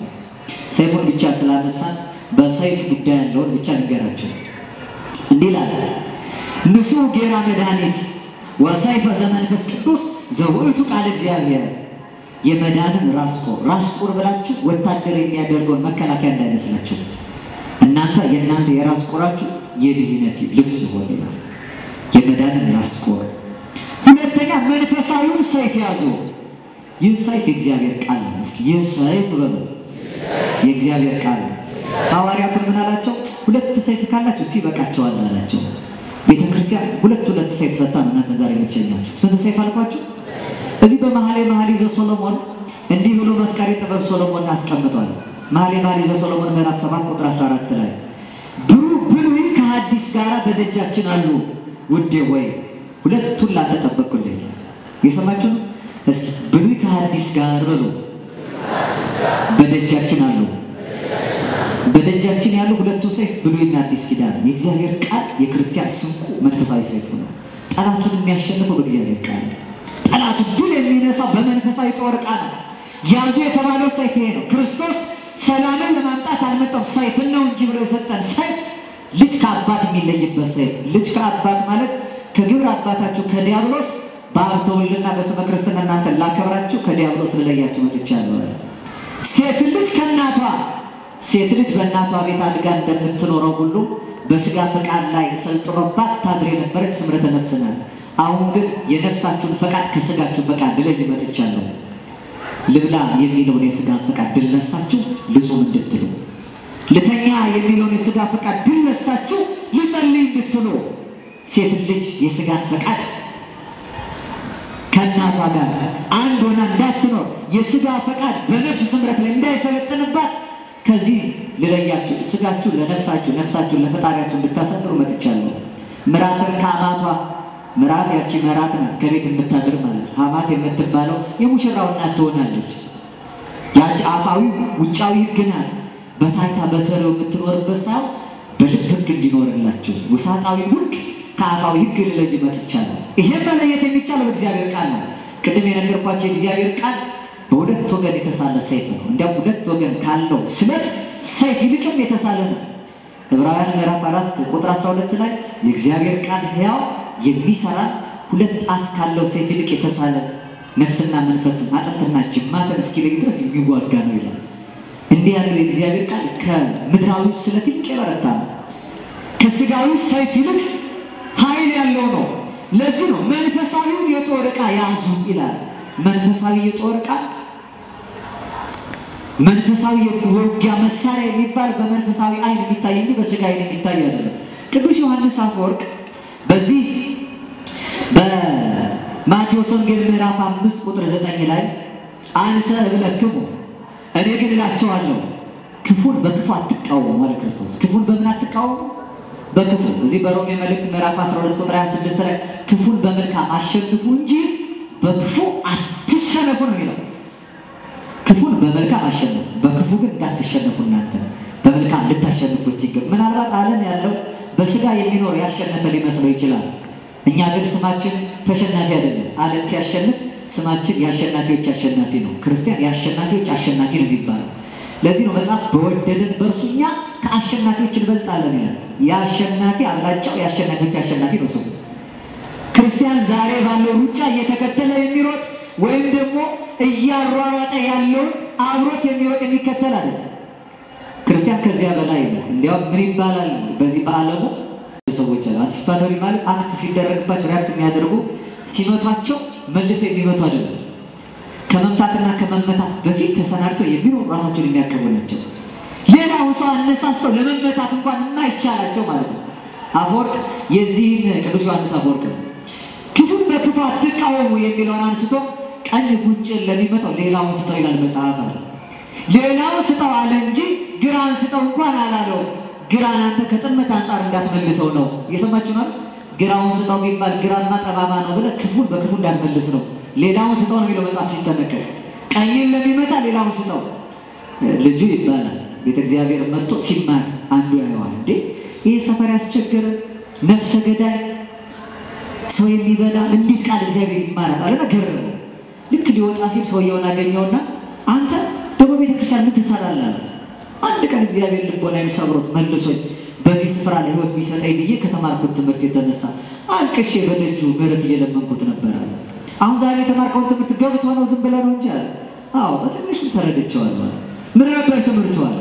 Speaker 1: ሰይፉን ብቻ ስላነሳን በሰይፍ ጉዳይ ያለውን ብቻ ንገራችሁ። እንዲህ ይላል ንሱ ጌራ መድኃኒት ወሰይፈ ዘመንፈስ ቅዱስ ዘውእቱ ቃል እግዚአብሔር የመዳንን ራስ ቁር ብላችሁ ወታደር የሚያደርገውን መከላከያ እንዳይመስላችሁ እናንተ የእናንተ የራስ ቁራችሁ የድህነት ልብስ ይሆን ይላል። የመዳንን ራስ ቁር። ሁለተኛ መንፈሳዊውን ሰይፍ ያዙ። ይህ ሰይፍ የእግዚአብሔር ቃል ነው። እስኪ ይህ ሰይፍ በሉ የእግዚአብሔር ቃል ነው። ሐዋርያቱን ምን አላቸው? ሁለት ሰይፍ ካላችሁ ሲበቃቸዋል አላቸው። ቤተክርስቲያን ሁለት ሰይፍ ሰጣ ነው እናንተ ዛሬ የምትሸኛችሁ። ስንት ሰይፍ አልኳችሁ? እዚህ በመኃልየ ዘሰሎሞን እንዲህ ብሎ መፍቀሬ ጥበብ ሶሎሞን አስቀምጧል። መኃልየ ዘሰሎሞን ምዕራፍ 7 ቁጥር 14 ላይ ብሉይ ከሐዲስ ጋር በደጃችን አሉ ውዴ ወይ ሁለቱን ላተጠበቁልኝ። የሰማችሁ ነው? እስኪ ብሉይ ከሐዲስ ጋር በሉ በደጃችን አሉ። በደጃችን ያሉ ሁለቱ ሰይፍ ብሉይና አዲስ ኪዳን የእግዚአብሔር ቃል የክርስቲያን ስንቁ መንፈሳዊ ሰይፍ ነው። ጠላቱን የሚያሸንፈው በእግዚአብሔር ቃል ነው። ጠላቱ ድል የሚነሳው በመንፈሳዊ ጦር ዕቃ ነው። ያዙ የተባለው ሰይፍ ይሄ ነው። ክርስቶስ ሰላምን ለማምጣት አልመጣም ሰይፍን ነው እንጂ ብሎ የሰጠን ሰይፍ ልጅ ከአባት የሚለይበት ሰይፍ። ልጅ ከአባት ማለት ከግብር አባታችሁ ከዲያብሎስ በአብተውልና በስመ ክርስትና እናንተ ላከብራችሁ ከዲያብሎስ ለለያችሁ መጥቻለሁ። ሴት ልጅ ከእናቷ ሴት ልጅ በእናቷ ቤት አድጋ እንደምትኖረው ሁሉ በስጋ ፈቃድ ላይ ሰልጥኖባት ታድር የነበረች ስምረተ ነፍስ ናት። አሁን ግን የነፍሳችሁን ፈቃድ ከስጋችሁ ፈቃድ ልለይ መጥቻለሁ። ልብላ የሚለውን የስጋን ፈቃድ ድል ነስታችሁ ልጹም እንድትሉ፣ ልተኛ የሚለውን የስጋ ፈቃድ ድል ነስታችሁ ልጸልይ እንድትሉ፣ ሴት ልጅ የስጋን ፈቃድ ከእናቷ ጋር አንድ ሆና እንዳትኖር የስጋ ፈቃድ በነፍስ ስምረት ላይ እንዳይሰለጥንባት ከዚህ ልለያችሁ፣ ስጋችሁ ለነፍሳችሁ ነፍሳችሁን ለፈጣሪያችሁ እንድታሰጥሩ መጥቻለሁ። ምራትን ከአማቷ ምራት ያቺ መራት ናት ከቤት የምታድር ማለት። ሐማት የምትባለው የሙሽራው እናት ትሆናለች። ያቺ አፋዊ ውጫዊ ሕግ ናት። በታይታ በተለው የምትኖርበት ሰው በልብ ሕግ እንዲኖርላችሁ ውሳጣዊ ሕግ ከአፋዊ ሕግ ልለይ መጥቻለሁ። ይሄን መለየት የሚቻለው እግዚአብሔር ቃል ነው። ቅድም የነገርኳችሁ እግዚአብሔር ቃል በሁለት ወገን የተሳለ ሰይፍ ነው። እንዲያው ሁለት ወገን ካለው ስለት ሰይፍ ይልቅም የተሳለ ነው። ዕብራውያን ምዕራፍ 4 ቁጥር 12 ላይ የእግዚአብሔር ቃል ሕያው የሚሰራ ሁለት አፍ ካለው ሰይፍ ይልቅ የተሳለ ነፍስና መንፈስን አጥንትና ጅማትን እስኪለይ ድረስ የሚዋጋ ነው ይላል። እንዲህ ያለው የእግዚአብሔር ቃል ከምድራዊ ስለት ይልቅ የበረታ ነው። ከስጋዊ ሰይፍ ይልቅ ኃይል ያለው ነው። ለዚህ ነው መንፈሳዊውን የጦር ዕቃ ያዙ ይላል። መንፈሳዊ የጦር ዕቃ መንፈሳዊ የውጊያ መሳሪያ የሚባል በመንፈሳዊ አይን የሚታይ እንጂ በስጋ አይን የሚታይ አይደለም። ቅዱስ ዮሐንስ አፈወርቅ በዚህ በማቴዎስ ወንጌል ምዕራፍ 5 ቁጥር 9 ላይ አንሰ እብለክሙ እኔ ግን እላችኋለሁ ክፉን በክፉ አትቃወሙ አለ ክርስቶስ። ክፉን በምን አትቃወሙ? በክፉ። እዚህ በሮሜ መልእክት ምዕራፍ 12 ቁጥር 26 ላይ ክፉን በመልካም አሸንፉ እንጂ በክፉ አትሸነፉ ነው የሚለው። ክፉን በመልካም አሸንፉ፣ በክፉ ግን እንዳትሸነፉ እናንተ በመልካም ልታሸንፉ ሲገባ። ምናልባት ዓለም ያለው በስጋ የሚኖር ያሸነፈ ሊመስለው ይችላል። እኛ ግን ስማችን ተሸናፊ አይደለም። ዓለም ሲያሸንፍ ስማችን የአሸናፊዎች አሸናፊ ነው። ክርስቲያን የአሸናፊዎች አሸናፊ ነው የሚባለው። ለዚህ ነው መጽሐፍ በወደደን በእርሱ እኛ ከአሸናፊዎች እንበልጣለን ይላል። የአሸናፊ አብላጫው የአሸናፊዎች አሸናፊ ነው ሰው። ክርስቲያን ዛሬ ባለው ሩጫ እየተከተለ የሚሮጥ ወይም ደግሞ እያሯሯጠ ያለውን አብሮት የሚሮጥ የሚከተል አይደለም። ክርስቲያን ከዚያ በላይ ነው። እንዲያው ምን ይባላል በዚህ በዓለሙ ሰዎች አሉ አንቲሲፓቶሪ ማለት አክት ሲደረግባቸው ሪአክት የሚያደርጉ ሲመቷቸው መልሶ የሚመቱ አይደለም። ከመምታትና ከመመታት በፊት ተሰናድተው የሚኖሩ ራሳቸውን የሚያቀቡ ናቸው። ሌላው ሰው አነሳስተው ለመመታት እንኳን የማይቻላቸው ማለት ነው። አፈወርቅ የዚህን ቅዱስ ዮሐንስ አፈወርቅ ክፉን በክፉ አትቃወሙ የሚለውን አንስቶ ቀኝ ጉንጭን ለሚመታው ሌላውን ስጠው ይላል መጽሐፍ አለ። ሌላውን ስጠው አለ እንጂ ግራን ስጠው እንኳን አላለው። ግራን አንተ ከጥመት አንፃር እንዳትመልሰው ነው። እየሰማችሁ ነው? ግራውን ስጠው ቢባል ግራና ጠባባ ነው ብለህ ክፉን በክፉ እንዳትመልስ ነው። ሌላውን ስጠው ነው የሚለው መጽሐፍ ሲጠነቀቅ። ቀኝን ለሚመታ ሌላውን ስጠው። ልጁ ይባላል ቤተ እግዚአብሔር መጥቶ ሲማር አንዱ ያየዋል። እንዴ ይሄ ሰፈር ያስቸገረ ነፍሰ ገዳይ ሰው የሚበላ እንዴት ቃል እግዚአብሔር ይማራል አለና ገረመው። ልክ ሊወጣ ሲል ሰውየውን አገኘውና አንተ ደግሞ ቤተክርስቲያን ምን ትሰራለህ? አንድ ቀን እግዚአብሔር ልቦናዬን ሰብሮት መልሶኝ በዚህ ስፍራ ላይ ህይወት ቢሰጠኝ ብዬ ከተማርኩት ትምህርት የተነሳ አልቅሼ በደጁ ምሕረት እየለመንኩት ነበር አለ። አሁን ዛሬ የተማርከውን ትምህርት ገብቶ ነው ዝም ብለህ ነው እንጂ አለ። አዎ በትንሹ ተረድቼዋለሁ። ምን ነበር ትምህርቱ አለ?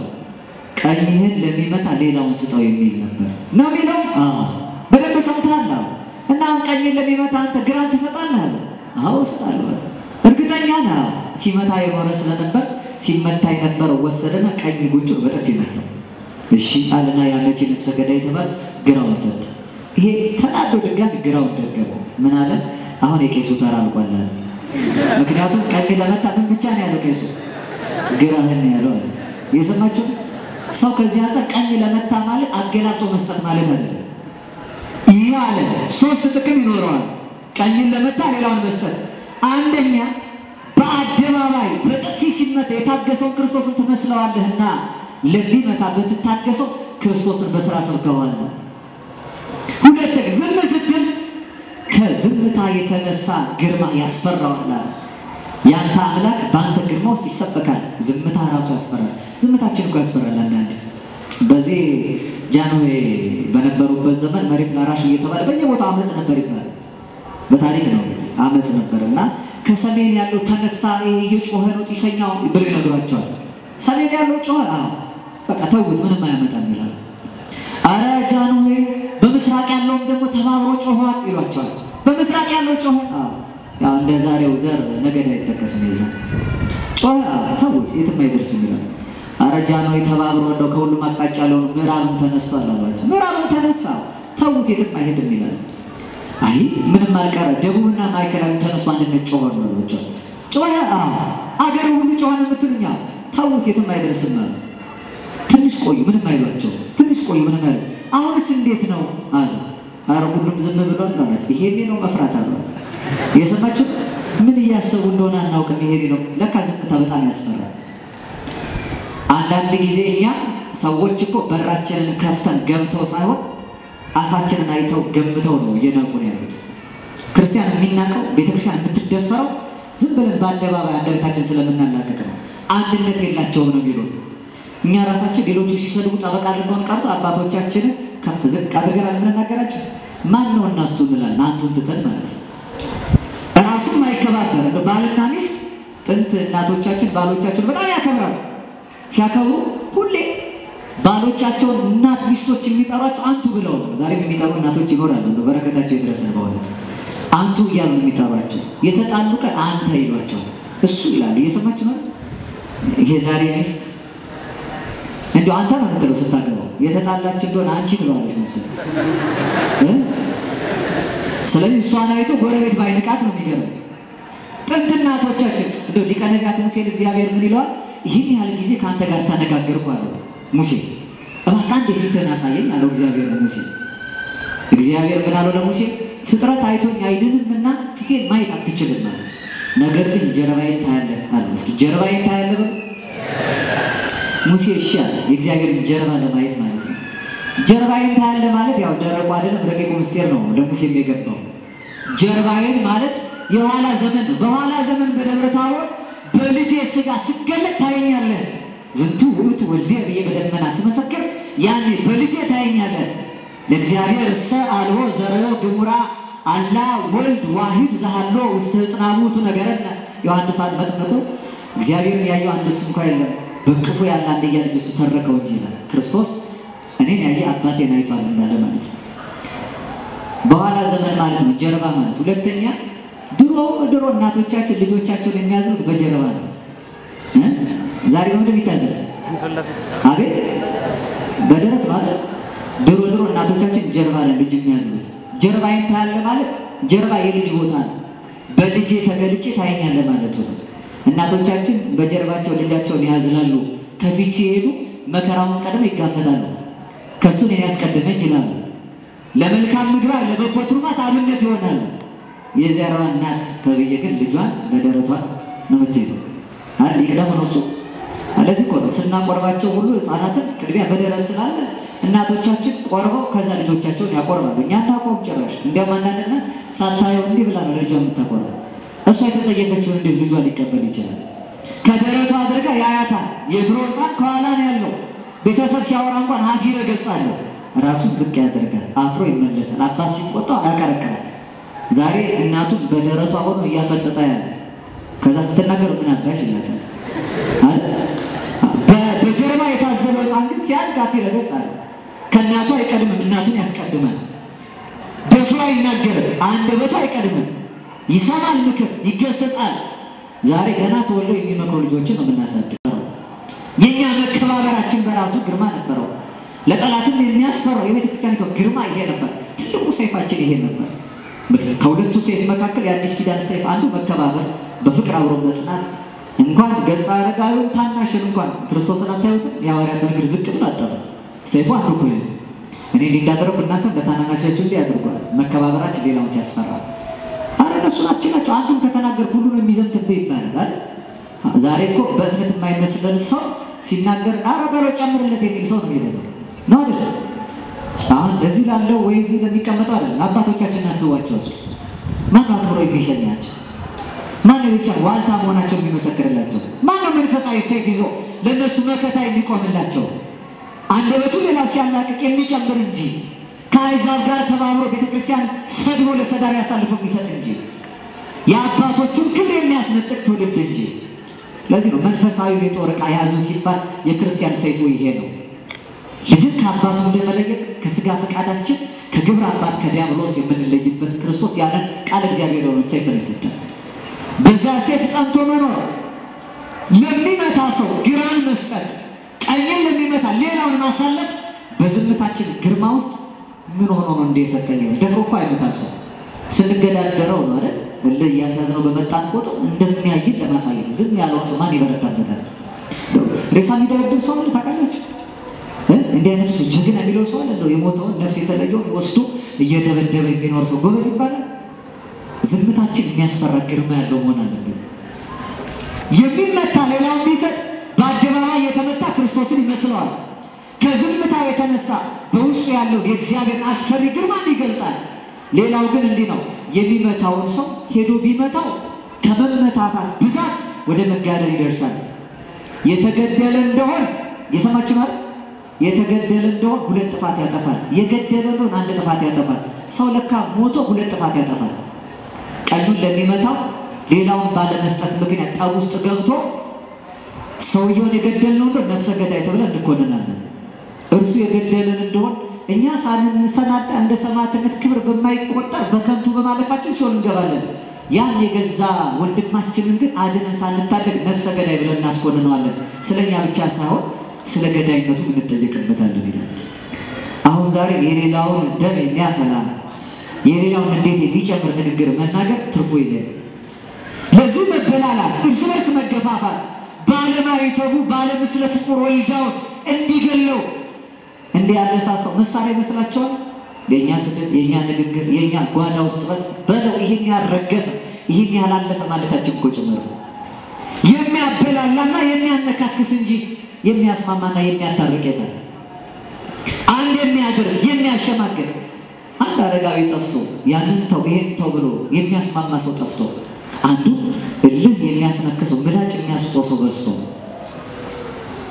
Speaker 1: ቀኝህን ለሚመታ ሌላውን ስጠው የሚል ነበር ነው የሚለው። አዎ በደንብ ሰምተሃል። እና አሁን ቀኝህን ለሚመታ አንተ ግራን ትሰጣለህ አለ። አዎ እሰጣለሁ። እርግጠኛ ነህ? ሲመታ የኖረ ስለነበር ሲመታ የነበረው ወሰደና ቀኝ ጉንጩን በጥፊ መታው። እሺ አለና ያለች ነፍሰ ገዳይ ተባለ ግራውን ሰጠ። ይሄ ተናዶ ድጋሚ ግራውን ደገመው። ምን አለ? አሁን የቄሱ ተራ አልቋል አለ። ምክንያቱም ቀኝ ለመታ ምን ብቻ ነው ያለው ቄሱ? ግራህን ያለው አለ። የሰማችሁ ሰው ከዚህ አንፃር ቀኝ ለመታ ማለት አገላጦ መስጠት ማለት አይደለም። ይሄ አለ ሶስት ጥቅም ይኖረዋል። ቀኝን ለመታ ሌላውን መስጠት። አንደኛ በአደባባይ በጥፊ ሲመታ የታገሰው ክርስቶስን ትመስለዋለህና ለሚመታ በትታገሰው ክርስቶስን በስራ ሰብከዋል። ሁለተኛ ዝም ስትል ከዝምታ የተነሳ ግርማ ያስፈራዋል። ያንተ አምላክ በአንተ ግርማ ውስጥ ይሰበካል። ዝምታ ራሱ ያስፈራል። ዝምታችን እኮ ያስፈራል። አንዳንዴ በዚህ ጃንሆይ በነበሩበት ዘመን መሬት ላራሽ እየተባለ በየቦታው አመጽ ነበር ይባላል። በታሪክ ነው እንግዲህ አመጽ ነበርና ከሰሜን ያለው ተነሳ እየጮኸ ነው ጢሰኛው ብሎ ይነግሯቸዋል። ሰሜን ያለው ጮኸ፣ አዎ በቃ ተውት ምንም አያመጣም ይላል። አረ ጃንሆይ በምስራቅ ያለውም ደግሞ ተባብሮ ጮኸዋል ይሏቸዋል። በምስራቅ ያለው ጮኸ፣ አዎ ያው እንደ ዛሬው ዘር ነገድ አይተከስም ይዛ ጮኸ፣ ተውት የትም አይደርስም ይላል። አረ ጃንሆይ ተባብሮ እንደው ከሁሉም አቅጣጫ ያለው ምዕራብም ተነስቷል አሏቸው። ምዕራብም ተነሳ፣ ተውት የትም አይሄድም ይላል። አይ ምንም አልቀረ ደቡብና ማዕከላዊ ተነስቶ አንድነት ጮኸ ነው አሏቸው። ጮኸ፣ አዎ አገሩ ሁሉ ጮኸ ነው የምትሉኛ? ተውት የትም አይደርስም። ትንሽ ቆዩ ምንም አይሏቸው። ትንሽ ቆዩ ምንም አይሉ። አሁንስ እንዴት ነው አሉ። አረ ሁሉም ዝም ብሏል አሏቸው። ይሄኔ ነው መፍራት አሉ። የሰማችሁ ምን እያሰቡ እንደሆነ አናውቅም። ይሄኔ ነው ለካ ዝምታ በጣም ያስፈራል። አንዳንድ ጊዜ እኛ ሰዎች እኮ በራችንን ከፍተን ገብተው ሳይሆን አፋችንን አይተው ገምተው ነው እየናቁን ያሉት። ክርስቲያን የሚናቀው ቤተክርስቲያን የምትደፈረው ዝም ብለን በአደባባይ አንደበታችን ስለምናላቀቅ ነው። አንድነት የላቸውም ነው የሚሉን። እኛ ራሳችን ሌሎቹ ሲሰድቡ ጠበቃ ልንሆን ቀርቶ አባቶቻችን ከፍ ዝቅ አድርገን የምንናገራቸው ማን ነው እነሱ እንላለን። አንቱን ትተን ማለት ነው። ራስም አይከባበር ነው። ባልና ሚስት ጥንት እናቶቻችን ባሎቻቸውን በጣም ያከብራሉ። ሲያከብሩ ሁሌ ባሎቻቸውን እናት ሚስቶች የሚጠሯቸው አንቱ ብለው ነው። ዛሬም የሚጠሩ እናቶች ይኖራሉ። እንደው በረከታቸው ይድረሰን በእውነት አንቱ እያሉ የሚጠሯቸው። የተጣሉ ቀን አንተ ይሏቸው እሱ ይላሉ። እየሰማችሁ ነው? ይሄ ዛሬ ሚስት እንደው አንተ ነው የምትለው ስታገባው፣ የተጣላች እንደሆነ አንቺ ትለዋለች መሰለኝ። ስለዚህ እሷን አይቶ ጎረቤት ባይንቃት ነው የሚገርመው። ጥንት እናቶቻችን እንደው ሊቀ ነቢያት ሙሴን እግዚአብሔር ምን ይለዋል? ይህን ያህል ጊዜ ከአንተ ጋር ተነጋገርኩ አለው ሙሴ። እባክህ አንድ ፊትህን አሳየኝ አለው እግዚአብሔር ሙሴ። እግዚአብሔር ምን አለው ለሙሴ? ፍጥረት አይቶኝ አይድንምና ፊቴን ማየት አትችልም አለ። ነገር ግን ጀርባዬን ታያለህ አለው። እስኪ ጀርባዬን ታያለህ በል ሙሴ። እሺ አለ። የእግዚአብሔርን ጀርባ ለማየት ማለት ነው። ጀርባዬን ታያለህ ማለት ያው ደረቁ አይደለም፣ ረቂቁ ምስጢር ነው ለሙሴ የገባው። ጀርባዬን ማለት የኋላ ዘመን ነው። በኋላ ዘመን በደብረ ታቦር በልጄ ሥጋ ስገለጥ ታየኛለህ። ዝንቱ ውእቱ ወልዴ ብዬ በደመና ስመሰክር ያኔ በልጄ ታየኛለህ። ለእግዚአብሔር እሰ አልቦ ዘርዮ ግሙራ አላ ወልድ ዋሂድ ዘሃሎ ውስተ ሕፅናሙቱ ነገረና ዮሐንስ አጥምቁ እግዚአብሔርን ያየው አንድስ እንኳን የለም በቅፉ ያለ አንድያ ልጅ እሱ ተረከው እንጂ ይላል ክርስቶስ። እኔን ያየ አባቴን አይቷል እንዳለ ማለት ነው። በኋላ ዘመን ማለት ነው ጀርባ ማለት። ሁለተኛ ድሮ እናቶቻችን ልጆቻቸውን የሚያዝሩት በጀርባ ነው። ዛሬ በምንድን ይታዘዝ? አቤት በደረት ማለት ድሮ እናቶቻችን ጀርባ ላይ ልጅ የሚያዝሩት። ጀርባዬን ታያለህ ማለት ጀርባ የልጅ ቦታ ነው። በልጄ ተገልጬ ታየኛለህ ማለት ነው። እናቶቻችን በጀርባቸው ልጃቸውን ያዝላሉ። ከፊት ሲሄዱ መከራውን ቀድመው ይጋፈጣሉ። ከሱን ያስቀድመኝ ይላሉ። ለመልካም ምግባር ለበጎ ትሩፋት አብነት ይሆናሉ። የዘራዋ እናት ተብዬ ግን ልጇን በደረቷ ነው የምትይዘው አይደል? ይቅደም ነው እሱ። ስለዚህ እኮ ነው ስናቆርባቸው ሁሉ ህፃናትን ቅድሚያ በደረት ስላለ እናቶቻችን ቆርበው ከዛ ልጆቻቸውን ያቆርባሉ። እኛ እናቆም ጭራሽ እንዲያውም አንዳንድና ሳታየው እንዲህ ብላ ነው ልጇ የምታቆርበው። እሷ የተጸየፈችውን እንዴት ልጇ ሊቀበል ይችላል? ከደረቷ አድርጋ ያያታል። የድሮ ህፃን ከኋላ ነው ያለው። ቤተሰብ ሲያወራ እንኳን አፍ ይረገጻል። ራሱን ዝቅ ያደርጋል። አፍሮ ይመለሳል። አባት ሲቆጣው ያቀረቅራል። ዛሬ እናቱን በደረቷ ሆኖ እያፈጠጠ ያለ ከዛ ስትናገር ምን አባሽ ይላታል አይደል? በጀርባ የታዘበው ህፃን ግን ሲያድግ አፍ ይረገጻል። ከእናቱ አይቀድምም፣ እናቱን ያስቀድማል። ደፍሮ አይናገርም፣ አንደበቱ አይቀድምም። ይሰማል፣ ምክር ይገሰጻል። ዛሬ ገና ተወልደው የሚመክሩ ልጆችን ነው የምናሳድገው። የኛ መከባበራችን በራሱ ግርማ ነበረው። ለጠላትም የሚያስፈራው የቤተ ክርስቲያኒቷ ግርማ ይሄ ነበር። ትልቁ ሰይፋችን ይሄ ነበር። ከሁለቱ ሰይፍ መካከል የአዲስ ኪዳን ሰይፍ አንዱ መከባበር፣ በፍቅር አብሮ መጽናት። እንኳን ገጸ አረጋዊ ታናሽን እንኳን ክርስቶስን አታዩትም? የሐዋርያትን እግር ዝቅ ብሎ አጠበ። ሰይፉ አንዱ እኮ እኔ እንዲህ እንዳደረጉ እናንተ ለታናናሾቻችሁ እንዲህ ያድርጓል። መከባበራችን ሌላውን ሲያስፈራ አረ እነሱ ናቸው አንዱን ከተናገር ሁሉ ነው የሚዘምትብህ ይባላል። ዛሬ እኮ በእምነት የማይመስለን ሰው ሲናገር አረ በለው ጨምርለት የሚል ሰው ነው የሚበዛው ነው አይደል? አሁን እዚህ ላለው ወይ እዚህ ለሚቀመጠው አይደል? አባቶቻችን አስቧቸው። ማን ነው አክብሮ የሚሸኛቸው? ማን ነው ብቻ ዋልታ መሆናቸው የሚመሰክርላቸው? ማን ነው መንፈሳዊ ሰይፍ ይዞ ለነሱ መከታ የሚቆምላቸው? አንደበቱ ሌላው ሲያላቅቅ የሚጨምር እንጂ ከአሕዛብ ጋር ተባብሮ ቤተክርስቲያን ሰድቦ ለሰዳሪ ያሳልፎ የሚሰጥ እንጂ የአባቶቹን ክብር የሚያስነጥቅ ትውልድ እንጂ። ለዚህ ነው መንፈሳዊ የጦር ዕቃ ያዙ ሲባል የክርስቲያን ሰይፉ ይሄ ነው። ልጅን ከአባቱ እንደመለየት ከስጋ ፈቃዳችን ከግብረ አባት ከዲያብሎስ የምንለይበት ክርስቶስ ያለን ቃል እግዚአብሔር ነው ሰይፍን ይሰጣል። በዛ ሰይፍ ጸንቶ መኖር፣ ለሚመታ ሰው ግራን መስጠት፣ ቀኝን ለሚመታ ሌላውን ማሳለፍ በዝምታችን ግርማ ውስጥ ምን ሆኖ ነው እንደ የሰጠኝ ነው። ደፍሮ እኮ አይመታም ሰው ስንገዳደረው ነው አይደል? እልህ እያሳዝነው በመጣን ቁጥር እንደሚያይን ለማሳየት ዝም ያለውን ሰው ማን ይበረታበታል? ሬሳ የሚደበድብ ሰው አለ ታውቃላችሁ? እንዲህ አይነቱ ሰው ጀግና የሚለው ሰው አለ። የሞተውን ነፍስ የተለየውን ወስዶ እየደበደበ የሚኖር ሰው ጎበዝ ይባላል። ዝምታችን የሚያስፈራ ግርማ ያለው መሆን አለበት። የሚመታ ሌላውን ቢሰጥ በአደባባይ የተመታ ክርስቶስን ይመስለዋል። ከፍታው የተነሳ በውስጡ ያለው የእግዚአብሔር አስፈሪ ግርማን ይገልጣል። ሌላው ግን እንዲህ ነው። የሚመታውን ሰው ሄዶ ቢመታው ከመመታታት ብዛት ወደ መጋደል ይደርሳል። የተገደለ እንደሆን የሰማችሁ ማለት የተገደለ እንደሆን 2 ጥፋት ያጠፋል። የገደለ እንደሆን 1 ጥፋት ያጠፋል። ሰው ለካ ሞቶ 2 ጥፋት ያጠፋል። ቀኙን ለሚመታው ሌላውን ባለመስጠት ምክንያት ጠብ ውስጥ ገብቶ ሰውየውን የገደልነው እንደሆን ነፍሰ ገዳይ ተብለን እንኮንናለን። እርሱ የገደለን እንደሆን እኛ ሳንሰናዳ እንደ ሰማዕትነት ክብር በማይቆጠር በከንቱ በማለፋችን ሲሆን እንገባለን። ያን የገዛ ወንድማችንን ግን አድነን ሳንታደግ ነፍሰ ገዳይ ብለን እናስኮንነዋለን። ስለኛ ብቻ ሳይሆን ስለ ገዳይነቱ እንጠየቅበታለን ይላል። አሁን ዛሬ የሌላውን ደም የሚያፈላ የሌላውን እንዴት የሚጨምር ንግግር መናገር ትርፉ የለም። ለዚህ መበላላት፣ እርስ በርስ መገፋፋት ባለማይተቡ ባለምስለ ፍቁር ወልዳውን እንዲገለው እንዲያነሳሳው መሳሪያ ይመስላችኋል? የኛ ስድብ፣ የኛ ንግግር፣ የኛ ጓዳ ውስጥ በለው ይሄን ያረገፈ ይሄን ያላለፈ ማለታችን እኮ ጭምር የሚያበላላና የሚያነካክስ እንጂ የሚያስማማና የሚያታርቅ የለም። አንድ የሚያደርግ የሚያሸማግል አንድ አረጋዊ ጠፍቶ ያንን ተው ይሄን ተው ብሎ የሚያስማማ ሰው ጠፍቶ አንዱ እልህ የሚያስነክሰው ምላጭ የሚያስወጣው ሰው በዝቶ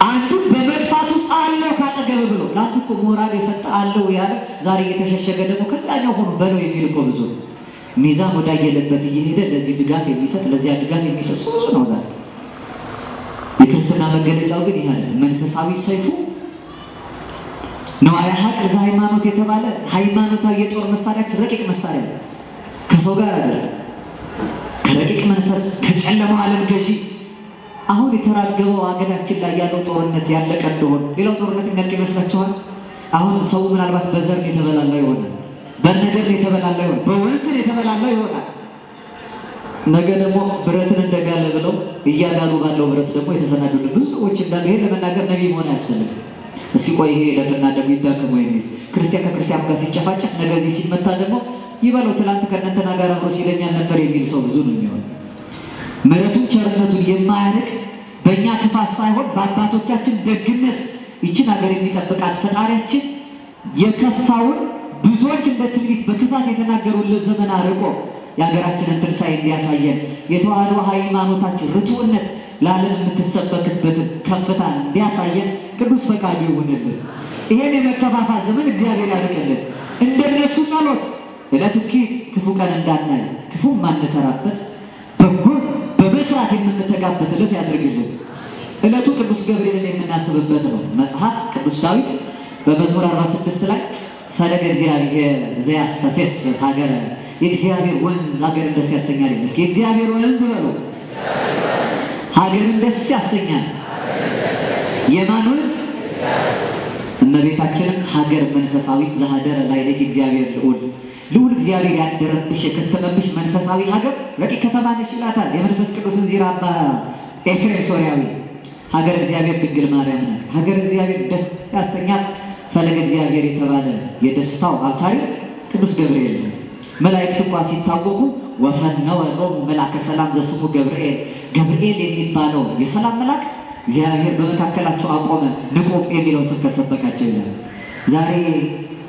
Speaker 1: አንዱ በመጥፋት ውስጥ አለው ካጠገብ ብሎ ለአንዱ እኮ ሞራል የሰጠ አለው ያለ ዛሬ እየተሸሸገ ደግሞ ከዛኛው ሆኖ በለው የሚል እኮ ብዙ ሚዛን ወዳየለበት እየሄደ ለዚህ ድጋፍ የሚሰጥ ለዚያ ድጋፍ የሚሰጥ ብዙ ነው። ዛሬ የክርስትና መገለጫው ግን ይሄ አይደል። መንፈሳዊ ሰይፉ ነው አያሐቅል ሃይማኖት የተባለ ሃይማኖታዊ የጦር መሳሪያችን ረቂቅ መሳሪያ ከሰው ጋር አይደለም። ከረቂቅ መንፈስ ከጨለማው ዓለም ገዢ አሁን የተራገበው አገዳችን ላይ ያለው ጦርነት ያለቀ እንደሆነ ሌላው ጦርነት የሚያልቅ ይመስላችኋል? አሁን ሰው ምናልባት በዘር የተበላላ ይሆናል፣ በነገር የተበላላ ይሆናል፣ በወንዝ የተበላላ ይሆናል። ነገ ደግሞ ብረትን እንደጋለ ብለው እያጋሉ ባለው ብረት ደግሞ የተሰናዱ ብዙ ሰዎች እንዳሉ ይሄን ለመናገር ነብይ መሆን አያስፈልግም። እስኪ ቆይ ይሄ ለፈና ደግሞ ይዳከመው የሚል ክርስቲያን ከክርስቲያን ጋር ሲጨፋጨፍ ነገ እዚህ ሲመታ ደግሞ ይበለው ትላንት ከእናንተና ጋር አብሮ ሲለኛል ነበር የሚል ሰው ብዙ ነው የሚሆን። ምሕረቱን ቸርነቱን የማያርቅ በእኛ ክፋት ሳይሆን በአባቶቻችን ደግነት ይችን ሀገር የሚጠብቃት ፈጣሪያችን የከፋውን ብዙዎች እንደ ትንቢት በክፋት የተናገሩለት ዘመን አርቆ የሀገራችንን ትንሣኤ እንዲያሳየን የተዋህዶ ሃይማኖታችን ርቱዕነት ለዓለም የምትሰበክበትን ከፍታ እንዲያሳየን ቅዱስ ፈቃዱ ይሁንልን። ይሄን የመከፋፋት ዘመን እግዚአብሔር ያርቅልን። እንደነሱ ጸሎት ለትኪት ክፉ ቀን እንዳናይ ክፉ ማንሰራበት በጎ በመስራት የምንተጋበት ዕለት ያድርግልን። ዕለቱ ቅዱስ ገብርኤልን የምናስብበት ነው። መጽሐፍ ቅዱስ ዳዊት በመዝሙር 46 ላይ ፈለገ እግዚአብሔር ዘያስተፈስ ሀገር የእግዚአብሔር ወንዝ ሀገርን ደስ ያሰኛል። እስኪ የእግዚአብሔር ወንዝ በሉ ሀገርን ደስ ያሰኛል። የማን ወንዝ? እመቤታችንን ሀገር መንፈሳዊት ዘሀደረ ላዕሌኪ እግዚአብሔር ልዑል እግዚአብሔር ያደረብሽ የከተመብሽ መንፈሳዊ ሀገር ረቂቅ ከተማ ነሽ ይላታል የመንፈስ ቅዱስን ዚራ አባ ኤፍሬም ሶርያዊ። ሀገር እግዚአብሔር ድንግል ማርያም ናት። ሀገር እግዚአብሔር ደስ ያሰኛል። ፈለገ እግዚአብሔር የተባለ የደስታው አብሳሪ ቅዱስ ገብርኤል ነው። መላእክት እንኳን ሲታወቁ ወፈነወ ሎሙ መልአከ ሰላም ዘስሙ ገብርኤል ገብርኤል የሚባለው የሰላም መልአክ እግዚአብሔር በመካከላቸው አቆመ ንቁም የሚለውን ስም ከሰበካቸው ይላል። ዛሬ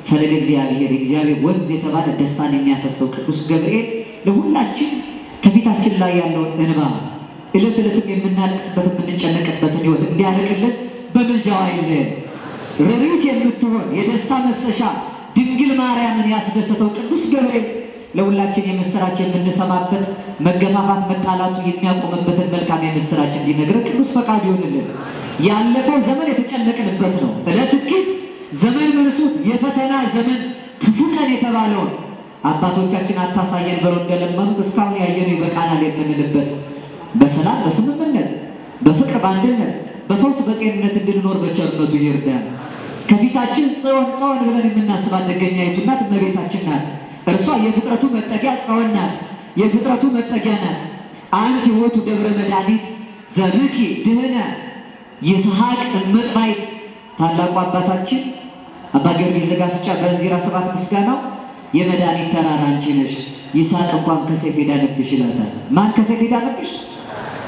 Speaker 1: ፈለገ እግዚአብሔር የእግዚአብሔር ወንዝ የተባለ ደስታን የሚያፈሰው ቅዱስ ገብርኤል ለሁላችን ከፊታችን ላይ ያለውን እንባ ዕለት ዕለትም የምናለቅስበት የምንጨነቅበትን ሕይወት እንዲያርቅልን በምልጃው አይለየን። ረድኤት የምትሆን የደስታ መፍሰሻ ድንግል ማርያምን ያስደሰተው ቅዱስ ገብርኤል ለሁላችን የምስራች የምንሰማበት መገፋፋት መጣላቱ የሚያቆምበትን መልካም የምስራች እንዲነግረን ቅዱስ ፈቃዱ ይሁንልን። ያለፈው ዘመን የተጨነቅንበት ነው። ለትኪት ዘመን መንሱት የፈተና ዘመን ክፉ ቀን የተባለውን አባቶቻችን አታሳየን ብለው እንደለመኑት እስካሁን ያየነው ይበቃናል የምንልበት በሰላም በስምምነት በፍቅር በአንድነት በፈውስ በጤንነት እንድንኖር በቸርነቱ ይርዳን። ከፊታችን ጽዮን ብለን የምናስባት ደገኛይቱ እናት እመቤታችን ናት። እርሷ የፍጥረቱ መጠጊያ ጽዮን ናት። የፍጥረቱ መጠጊያ ናት። አንቲ ውእቱ ደብረ መድኃኒት ዘብኪ ድህነ ይስሐቅ እመጥባይት። ታላቁ አባታችን አባ ጊዮርጊስ ዘጋስጫ በእንዚራ 7 ምስጋናው የመድኃኒት ተራራ አንቺ ነሽ፣ ይስሐቅ እንኳን ከሰይፍ ዳነብሽ ይላታል። ማን ከሰይፍ ዳነብሽ?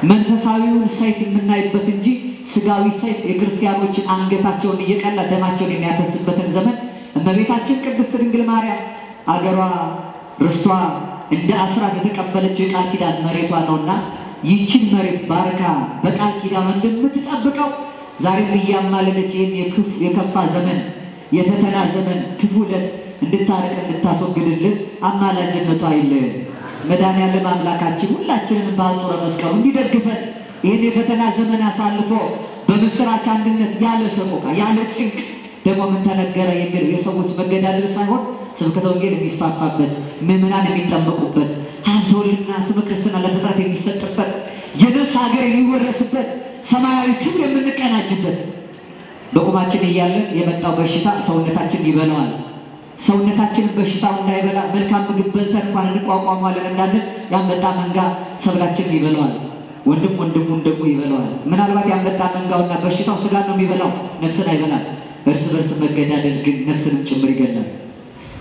Speaker 1: መንፈሳዊውን ሰይፍ የምናይበት እንጂ ስጋዊ ሰይፍ የክርስቲያኖችን አንገታቸውን እየቀላ ደማቸውን የሚያፈስበትን ዘመን እመቤታችን ቅድስት ድንግል ማርያም አገሯ ርስቷ እንደ አስራት የተቀበለችው የቃል ኪዳን መሬቷ ነውና ይህችን መሬት ባርካ በቃል ኪዳን እንደምትጠብቀው ዛሬም እያማለደች የከፋ ዘመን የፈተና ዘመን ክፉለት እንድታርቅ እንድታስወግድልን አማላጅነቷ አይለየን። መድኃኔዓለም አምላካችን ሁላችንን በአጽረ መስቀሉ እንዲደግፈን ይህን የፈተና ዘመን አሳልፎ በምስራች አንድነት ያለ ሰቆቃ ያለ ጭንቅ ደግሞ ምን ተነገረ የሚለው የሰዎች መገዳደል ሳይሆን ስብከተ ወንጌል የሚስፋፋበት ምዕመናን የሚጠመቁበት ሀብተ ወልድና ስመ ክርስትና ለፍጥረት የሚሰጥበት የነፍስ ሀገር የሚወረስበት ሰማያዊ ክብር የምንቀናጅበት በቁማችን እያለን የመጣው በሽታ ሰውነታችን ይበላዋል። ሰውነታችንን በሽታው እንዳይበላ መልካም ምግብ በልተን እንኳን እንቋቋማለን እንዳለን ያንበጣ መንጋ ሰብላችንን ይበላዋል። ወንድሙን ደግሞ ይበላዋል። ምናልባት ያንበጣ መንጋውና በሽታው ስጋ ነው የሚበላው ነፍስን አይበላም። እርስ በርስ መገዳደል ግን ነፍስንም ጭምር ይገላል።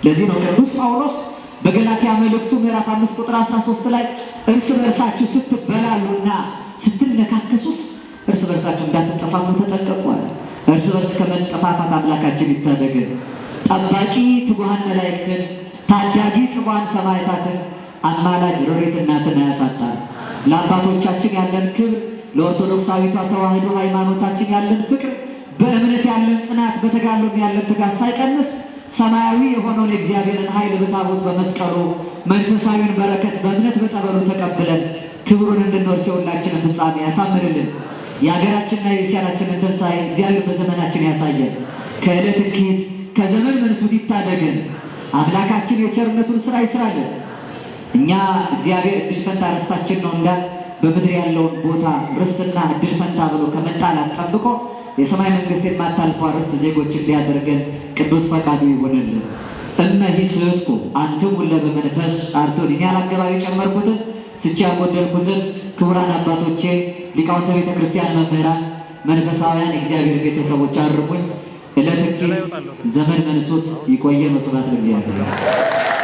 Speaker 1: ለዚህ ነው ቅዱስ ጳውሎስ በገላትያ መልእክቱ ምዕራፍ 5 ቁጥር 13 ላይ እርስ በርሳችሁ ስትበላሉና ስትነካከሱስ እርስ በርሳችሁ እንዳትጠፋፉ ተጠንቀቁ። እርስ በርስ ከመጠፋፋት አምላካችን ይታደገን። ጠባቂ ትጉሃን መላእክትን ታዳጊ ጥዋን ሰማዕታትን አማላጅ ርሪት እናትን ያሳጣል። ለአባቶቻችን ያለን ክብር ለኦርቶዶክሳዊቷ ተዋሕዶ ሃይማኖታችን ያለን ፍቅር በእምነት ያለን ጽናት በተጋድሎ ያለን ትጋት ሳይቀንስ ሰማያዊ የሆነውን እግዚአብሔርን ኃይል በታቦት በመስቀሉ መንፈሳዊን በረከት በእምነት በጠበሉ ተቀብለን ክብሩን እንድንወርስ የሁላችንን ፍጻሜ ያሳምርልን። የሀገራችንና የእስያናችንን ትንሣኤ እግዚአብሔር በዘመናችን ያሳየን። ከዕለት እኪት ከዘመን መንሱት ይታደገን። አምላካችን የቸርነቱን ሥራ ይስራልን። እኛ እግዚአብሔር እድል ፈንታ ርስታችን ነው እንዳል በምድር ያለውን ቦታ ርስትና እድል ፈንታ ብሎ ከመጣላት ጠብቆ የሰማይ መንግስት የማታልፈው ርስት ዜጎች እንዲያደርገን ቅዱስ ፈቃዱ ይሆንልን። እነሆ ስልጥኩ አንተም ሁሉ በመንፈስ አርቶን ያላገባዊ ጨመርኩትን ስቻ ያጎደልኩትን ክቡራን አባቶቼ ሊቃውንተ ቤተ ክርስቲያን መምህራን መንፈሳውያን እግዚአብሔር ቤተሰቦች አርሙኝ። ዕለት እኪት ዘመን መንሱት ይቆየን። ወስብሐት ለእግዚአብሔር።